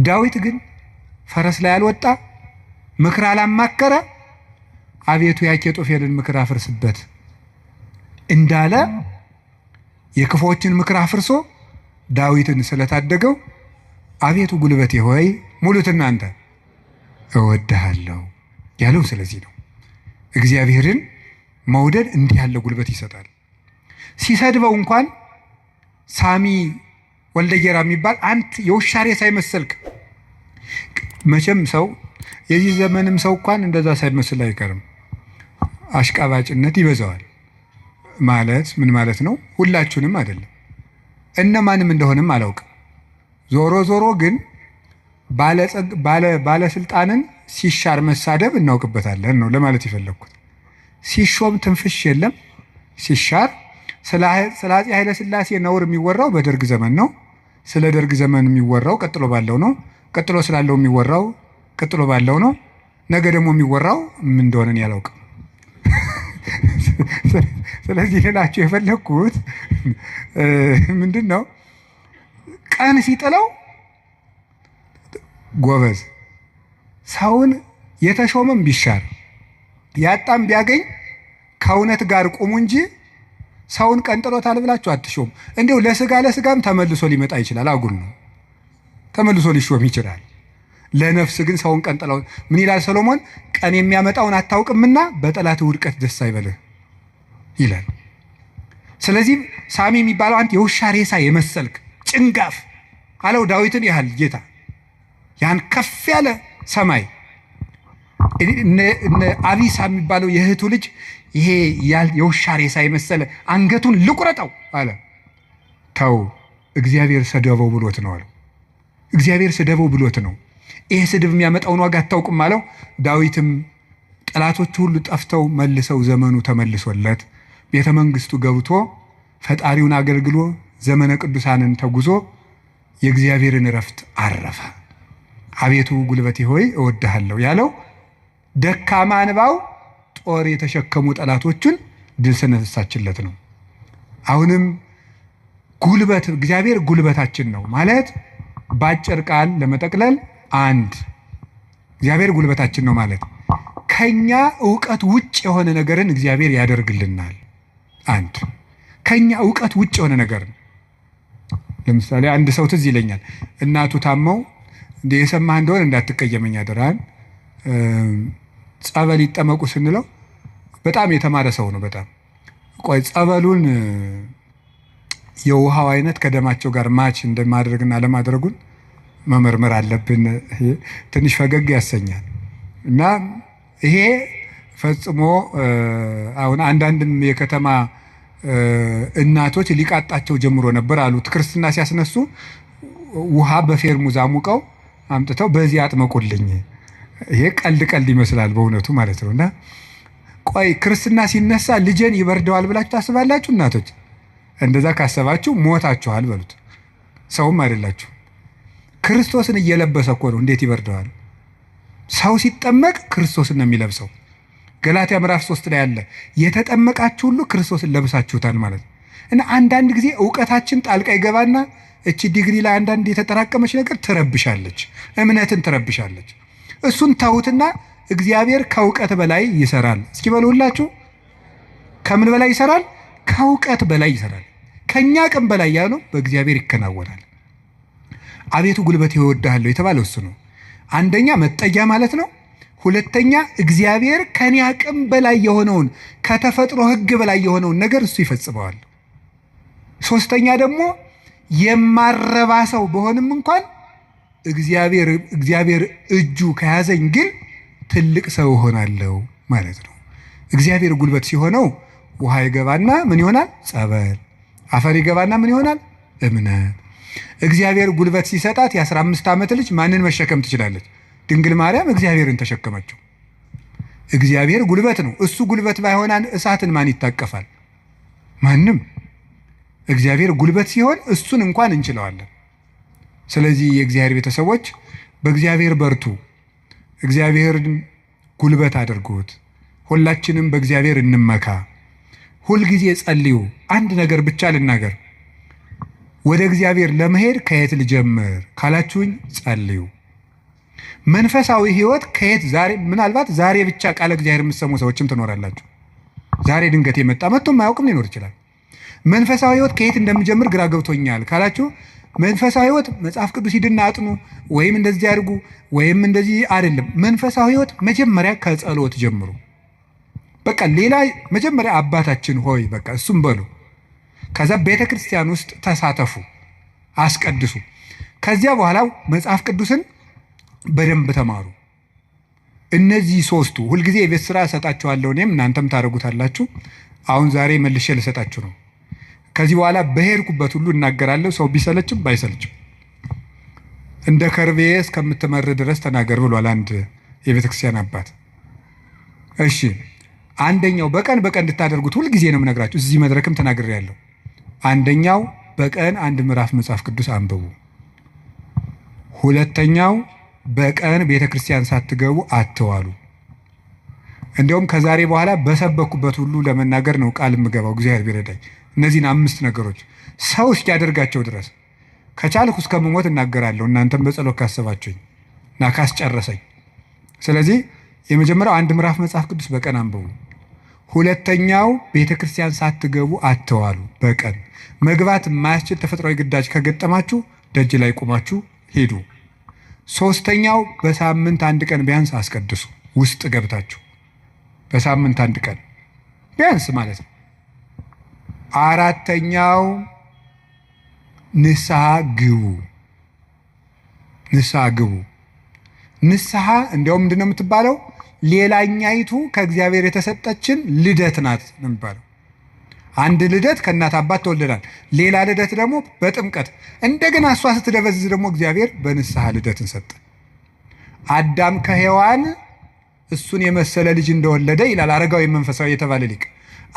ዳዊት ግን ፈረስ ላይ አልወጣ፣ ምክር አላማከረ። አቤቱ የአኪጦፌልን ምክር አፍርስበት እንዳለ የክፎችን ምክር አፍርሶ ዳዊትን ስለታደገው አቤቱ ጉልበቴ ሆይ ሙሉት እናንተ እወድሃለሁ ያለው ስለዚህ ነው። እግዚአብሔርን መውደድ እንዲህ ያለ ጉልበት ይሰጣል። ሲሰድበው እንኳን ሳሚ ወልደ ጌራ የሚባል አንተ የውሻ ሬሳ ሳይመስልክ፣ መቼም ሰው የዚህ ዘመንም ሰው እንኳን እንደዛ ሳይመስል አይቀርም። አሽቃባጭነት ይበዛዋል። ማለት ምን ማለት ነው? ሁላችሁንም አይደለም፣ እነማንም እንደሆነም አላውቅም። ዞሮ ዞሮ ግን ባለስልጣንን ሲሻር መሳደብ እናውቅበታለን ነው ለማለት የፈለግኩት። ሲሾም ትንፍሽ የለም፣ ሲሻር ስለ አፄ ኃይለ ሥላሴ ነውር የሚወራው በደርግ ዘመን ነው። ስለ ደርግ ዘመን የሚወራው ቀጥሎ ባለው ነው። ቀጥሎ ስላለው የሚወራው ቀጥሎ ባለው ነው። ነገ ደግሞ የሚወራው ምን እንደሆነ ያላውቅም። ስለዚህ ልላችሁ የፈለግኩት ምንድን ነው? ቀን ሲጥለው ጎበዝ ሰውን የተሾመም ቢሻር ያጣም ቢያገኝ ከእውነት ጋር ቁሙ እንጂ ሰውን ቀንጥሎታል ብላችሁ አትሾም። እንዲሁ ለስጋም ተመልሶ ሊመጣ ይችላል። አጉል ነው፣ ተመልሶ ሊሾም ይችላል። ለነፍስ ግን ሰውን ቀንጥለው ምን ይላል ሰሎሞን? ቀን የሚያመጣውን አታውቅምና በጠላት ውድቀት ደስ አይበልህ ይላል። ስለዚህ ሳሚ የሚባለው አንተ የውሻ ሬሳ የመሰልክ ጭንጋፍ አለው ዳዊትን ያህል ጌታ ያን ከፍ ያለ ሰማይ አቢሳ የሚባለው የእህቱ ልጅ ይሄ የውሻ ሬሳ የመሰለ አንገቱን ልቁረጠው አለ። ተው እግዚአብሔር ሰደበው ብሎት ነው አለ። እግዚአብሔር ሰደበው ብሎት ነው። ይሄ ስድብ የሚያመጣውን ዋጋ አታውቅም አለው። ዳዊትም ጠላቶቹ ሁሉ ጠፍተው መልሰው ዘመኑ ተመልሶለት ቤተ መንግስቱ ገብቶ ፈጣሪውን አገልግሎ ዘመነ ቅዱሳንን ተጉዞ የእግዚአብሔርን ረፍት አረፈ። አቤቱ ጉልበቴ ሆይ እወድሃለሁ ያለው ደካማ እንባው ጦር የተሸከሙ ጠላቶቹን ድል ስለነሳችለት ነው። አሁንም ጉልበት እግዚአብሔር ጉልበታችን ነው ማለት ባጭር ቃል ለመጠቅለል አንድ እግዚአብሔር ጉልበታችን ነው ማለት ከኛ ዕውቀት ውጭ የሆነ ነገርን እግዚአብሔር ያደርግልናል። አንድ ከኛ ዕውቀት ውጭ የሆነ ነገር ለምሳሌ አንድ ሰው ትዝ ይለኛል። እናቱ ታመው እንደ የሰማህ እንደሆነ እንዳትቀየመኝ አደራን ጸበል ይጠመቁ ስንለው በጣም የተማረ ሰው ነው። በጣም ቆይ ጸበሉን የውሃው አይነት ከደማቸው ጋር ማች እንደማድረግና ለማድረጉን መመርመር አለብን። ትንሽ ፈገግ ያሰኛል። እና ይሄ ፈጽሞ አሁን አንዳንድም የከተማ እናቶች ሊቃጣቸው ጀምሮ ነበር አሉት። ክርስትና ሲያስነሱ ውሃ በፌርሙዝ አሙቀው አምጥተው በዚህ አጥመቁልኝ። ይሄ ቀልድ ይመስላል በእውነቱ ማለት ነው። እና ቆይ ክርስትና ሲነሳ ልጄን ይበርደዋል ብላችሁ ታስባላችሁ? እናቶች እንደዛ ካሰባችሁ ሞታችኋል በሉት። ሰውም አይደላችሁ። ክርስቶስን እየለበሰ እኮ ነው። እንዴት ይበርደዋል? ሰው ሲጠመቅ ክርስቶስን ነው የሚለብሰው። ገላትያ ምዕራፍ 3 ላይ ያለ የተጠመቃችሁ ሁሉ ክርስቶስን ለብሳችሁታል ማለት ነው። እና አንዳንድ ጊዜ ዕውቀታችን ጣልቃ ይገባና እቺ ዲግሪ ላይ አንዳንድ የተጠራቀመች ነገር ትረብሻለች፣ እምነትን ትረብሻለች። እሱን ተውትና እግዚአብሔር ከዕውቀት በላይ ይሰራል። እስኪ በሉላችሁ፣ ከምን በላይ ይሰራል? ከዕውቀት በላይ ይሰራል። ከኛ አቅም በላይ ያለው በእግዚአብሔር ይከናወናል። አቤቱ ጉልበቴ እወድሃለሁ የተባለው እሱ ነው። አንደኛ መጠጊያ ማለት ነው። ሁለተኛ እግዚአብሔር ከኔ አቅም በላይ የሆነውን ከተፈጥሮ ሕግ በላይ የሆነውን ነገር እሱ ይፈጽመዋል። ሶስተኛ ደግሞ የማረባ ሰው በሆንም እንኳን እግዚአብሔር እጁ ከያዘኝ ግን ትልቅ ሰው እሆናለሁ ማለት ነው። እግዚአብሔር ጉልበት ሲሆነው ውሃ ይገባና ምን ይሆናል? ጸበል። አፈር ይገባና ምን ይሆናል? እምነት። እግዚአብሔር ጉልበት ሲሰጣት የ15 ዓመት ልጅ ማንን መሸከም ትችላለች? ድንግል ማርያም እግዚአብሔርን ተሸከመችው። እግዚአብሔር ጉልበት ነው። እሱ ጉልበት ባይሆን እሳትን ማን ይታቀፋል? ማንም። እግዚአብሔር ጉልበት ሲሆን እሱን እንኳን እንችለዋለን። ስለዚህ የእግዚአብሔር ቤተሰቦች በእግዚአብሔር በርቱ፣ እግዚአብሔርን ጉልበት አድርጉት። ሁላችንም በእግዚአብሔር እንመካ። ሁልጊዜ ጸልዩ። አንድ ነገር ብቻ ልናገር፣ ወደ እግዚአብሔር ለመሄድ ከየት ልጀምር ካላችሁኝ ጸልዩ። መንፈሳዊ ህይወት ከየት ዛሬ ምናልባት ዛሬ ብቻ ቃለ እግዚአብሔር የምትሰሙ ሰዎችም ትኖራላችሁ። ዛሬ ድንገት የመጣ መጥቶም ማያውቅም ሊኖር ይችላል። መንፈሳዊ ህይወት ከየት እንደምጀምር ግራ ገብቶኛል ካላችሁ መንፈሳዊ ህይወት መጽሐፍ ቅዱስ ሂድና አጥኑ ወይም እንደዚህ አድርጉ ወይም እንደዚህ አይደለም። መንፈሳዊ ህይወት መጀመሪያ ከጸሎት ጀምሩ። በቃ ሌላ መጀመሪያ አባታችን ሆይ በቃ እሱም በሉ። ከዛ ቤተክርስቲያን ውስጥ ተሳተፉ፣ አስቀድሱ። ከዚያ በኋላ መጽሐፍ ቅዱስን በደንብ ተማሩ። እነዚህ ሶስቱ ሁልጊዜ የቤት ስራ እሰጣችኋለሁ፣ እኔም እናንተም ታደርጉታላችሁ። አሁን ዛሬ መልሼ ልሰጣችሁ ነው። ከዚህ በኋላ በሄድኩበት ሁሉ እናገራለሁ፣ ሰው ቢሰለችም ባይሰለችም። እንደ ከርቤ እስከምትመር ድረስ ተናገር ብሏል አንድ የቤተክርስቲያን አባት። እሺ አንደኛው በቀን እንድታደርጉት ሁልጊዜ ነው የምነግራችሁ። እዚህ መድረክም ተናግሬያለሁ። አንደኛው በቀን አንድ ምዕራፍ መጽሐፍ ቅዱስ አንብቡ። ሁለተኛው በቀን ቤተክርስቲያን ሳትገቡ አትዋሉ። እንዲያውም ከዛሬ በኋላ በሰበኩበት ሁሉ ለመናገር ነው ቃል የምገባው እግዚአብሔር ቢረዳኝ። እነዚህን 5 ነገሮች ሰው እስኪያደርጋቸው ድረስ ከቻልኩ እስከምሞት እናገራለሁ፣ እናንተም በጸሎት ካሰባችሁኝ እና ካስጨረሰኝ። ስለዚህ የመጀመሪያው አንድ ምዕራፍ መጽሐፍ ቅዱስ በቀን አንብቡ። ሁለተኛው ቤተክርስቲያን ሳትገቡ አትዋሉ። በቀን መግባት የማያስችል ተፈጥሯዊ ግዳጅ ከገጠማችሁ ደጅ ላይ ቆማችሁ ሂዱ። ሶስተኛው በሳምንት አንድ ቀን ቢያንስ አስቀድሱ። ውስጥ ገብታችሁ በሳምንት አንድ ቀን ቢያንስ ማለት ነው። አራተኛው ንስሐ ግቡ። ንስሐ እንዲያውም ምንድነው የምትባለው? ሌላኛይቱ ከእግዚአብሔር የተሰጠችን ልደት ናት ነው የሚባለው። አንድ ልደት ከእናት አባት ተወልደናል። ሌላ ልደት ደግሞ በጥምቀት እንደገና እሷ ስትደበዝዝ ደግሞ እግዚአብሔር በንስሐ ልደትን ሰጠ። አዳም ከሔዋን እሱን የመሰለ ልጅ እንደወለደ ይላል አረጋዊ መንፈሳዊ የተባለ ሊቅ።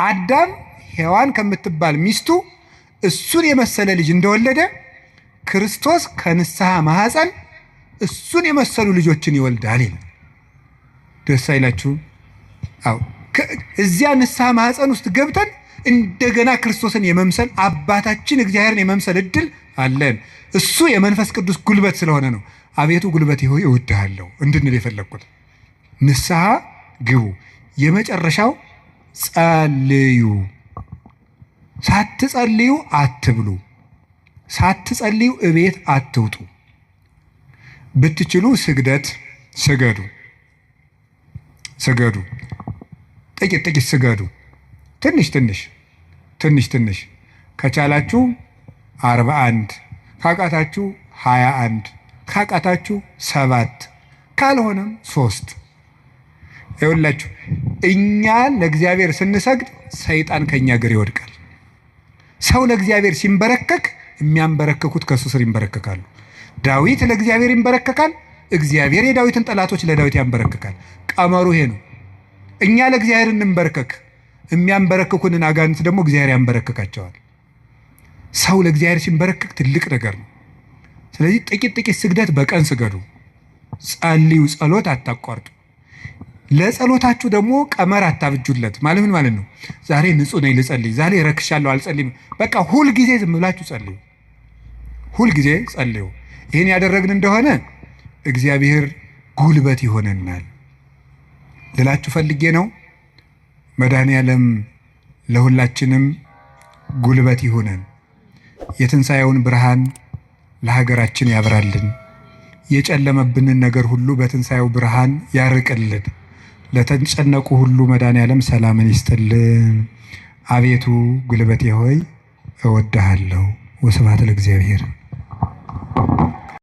አዳም ሔዋን ከምትባል ሚስቱ እሱን የመሰለ ልጅ እንደወለደ ክርስቶስ ከንስሐ ማህፀን እሱን የመሰሉ ልጆችን ይወልዳል ይላል። ደስ አይላችሁም? አዎ፣ እዚያ ንስሐ ማህፀን ውስጥ ገብተን እንደገና ክርስቶስን የመምሰል አባታችን እግዚአብሔርን የመምሰል እድል አለን። እሱ የመንፈስ ቅዱስ ጉልበት ስለሆነ ነው አቤቱ ጉልበቴ ሆይ እወድሃለሁ እንድንል የፈለግኩት። ንስሐ ግቡ። የመጨረሻው ጸልዩ። ሳትጸልዩ አትብሉ፣ ሳትጸልዩ እቤት አትውጡ። ብትችሉ ስግደት ስገዱ። ጥቂት ስገዱ። ትንሽ ከቻላችሁ 41 ካቃታችሁ 21 ካቃታችሁ 7 ካልሆነም 3። ይኸውላችሁ እኛ ለእግዚአብሔር ስንሰግድ ሰይጣን ከኛ ጋር ይወድቃል። ሰው ለእግዚአብሔር ሲንበረከክ የሚያንበረከኩት ከሱ ስር ይንበረከካሉ። ዳዊት ለእግዚአብሔር ይንበረከካል፣ እግዚአብሔር የዳዊትን ጠላቶች ለዳዊት ያንበረከካል። ቀመሩ ይሄ ነው። እኛ ለእግዚአብሔር እንንበረከክ፣ የሚያንበረክኩንን አጋንንት ደግሞ እግዚአብሔር ያንበረከካቸዋል። ሰው ለእግዚአብሔር ሲንበረከክ ትልቅ ነገር ነው። ስለዚህ ጥቂት ስግደት በቀን ስገዱ። ጸልዩ፣ ጸሎት አታቋርጡ። ለጸሎታችሁ ደግሞ ቀመር አታብጁለት። ማለት ምን ማለት ነው? ዛሬ ንጹህ ነኝ ልጸልይ፣ ዛሬ ረክሻለሁ አልጸልይም። በቃ ሁልጊዜ ዝም ብላችሁ ጸልዩ፣ ሁልጊዜ ጸልዩ። ይህን ያደረግን እንደሆነ እግዚአብሔር ጉልበት ይሆነናል ልላችሁ ፈልጌ ነው። መድኃኔዓለም ለሁላችንም ጉልበት ይሆነን። የትንሣኤውን ብርሃን ለሀገራችን ያብራልን። የጨለመብንን ነገር ሁሉ በትንሣኤው ብርሃን ያርቅልን። ለተጨነቁ ሁሉ መድኃኔዓለም ሰላምን ይስጥልን። አቤቱ ጉልበቴ ሆይ እወድሃለሁ። ወስብሐት ለእግዚአብሔር።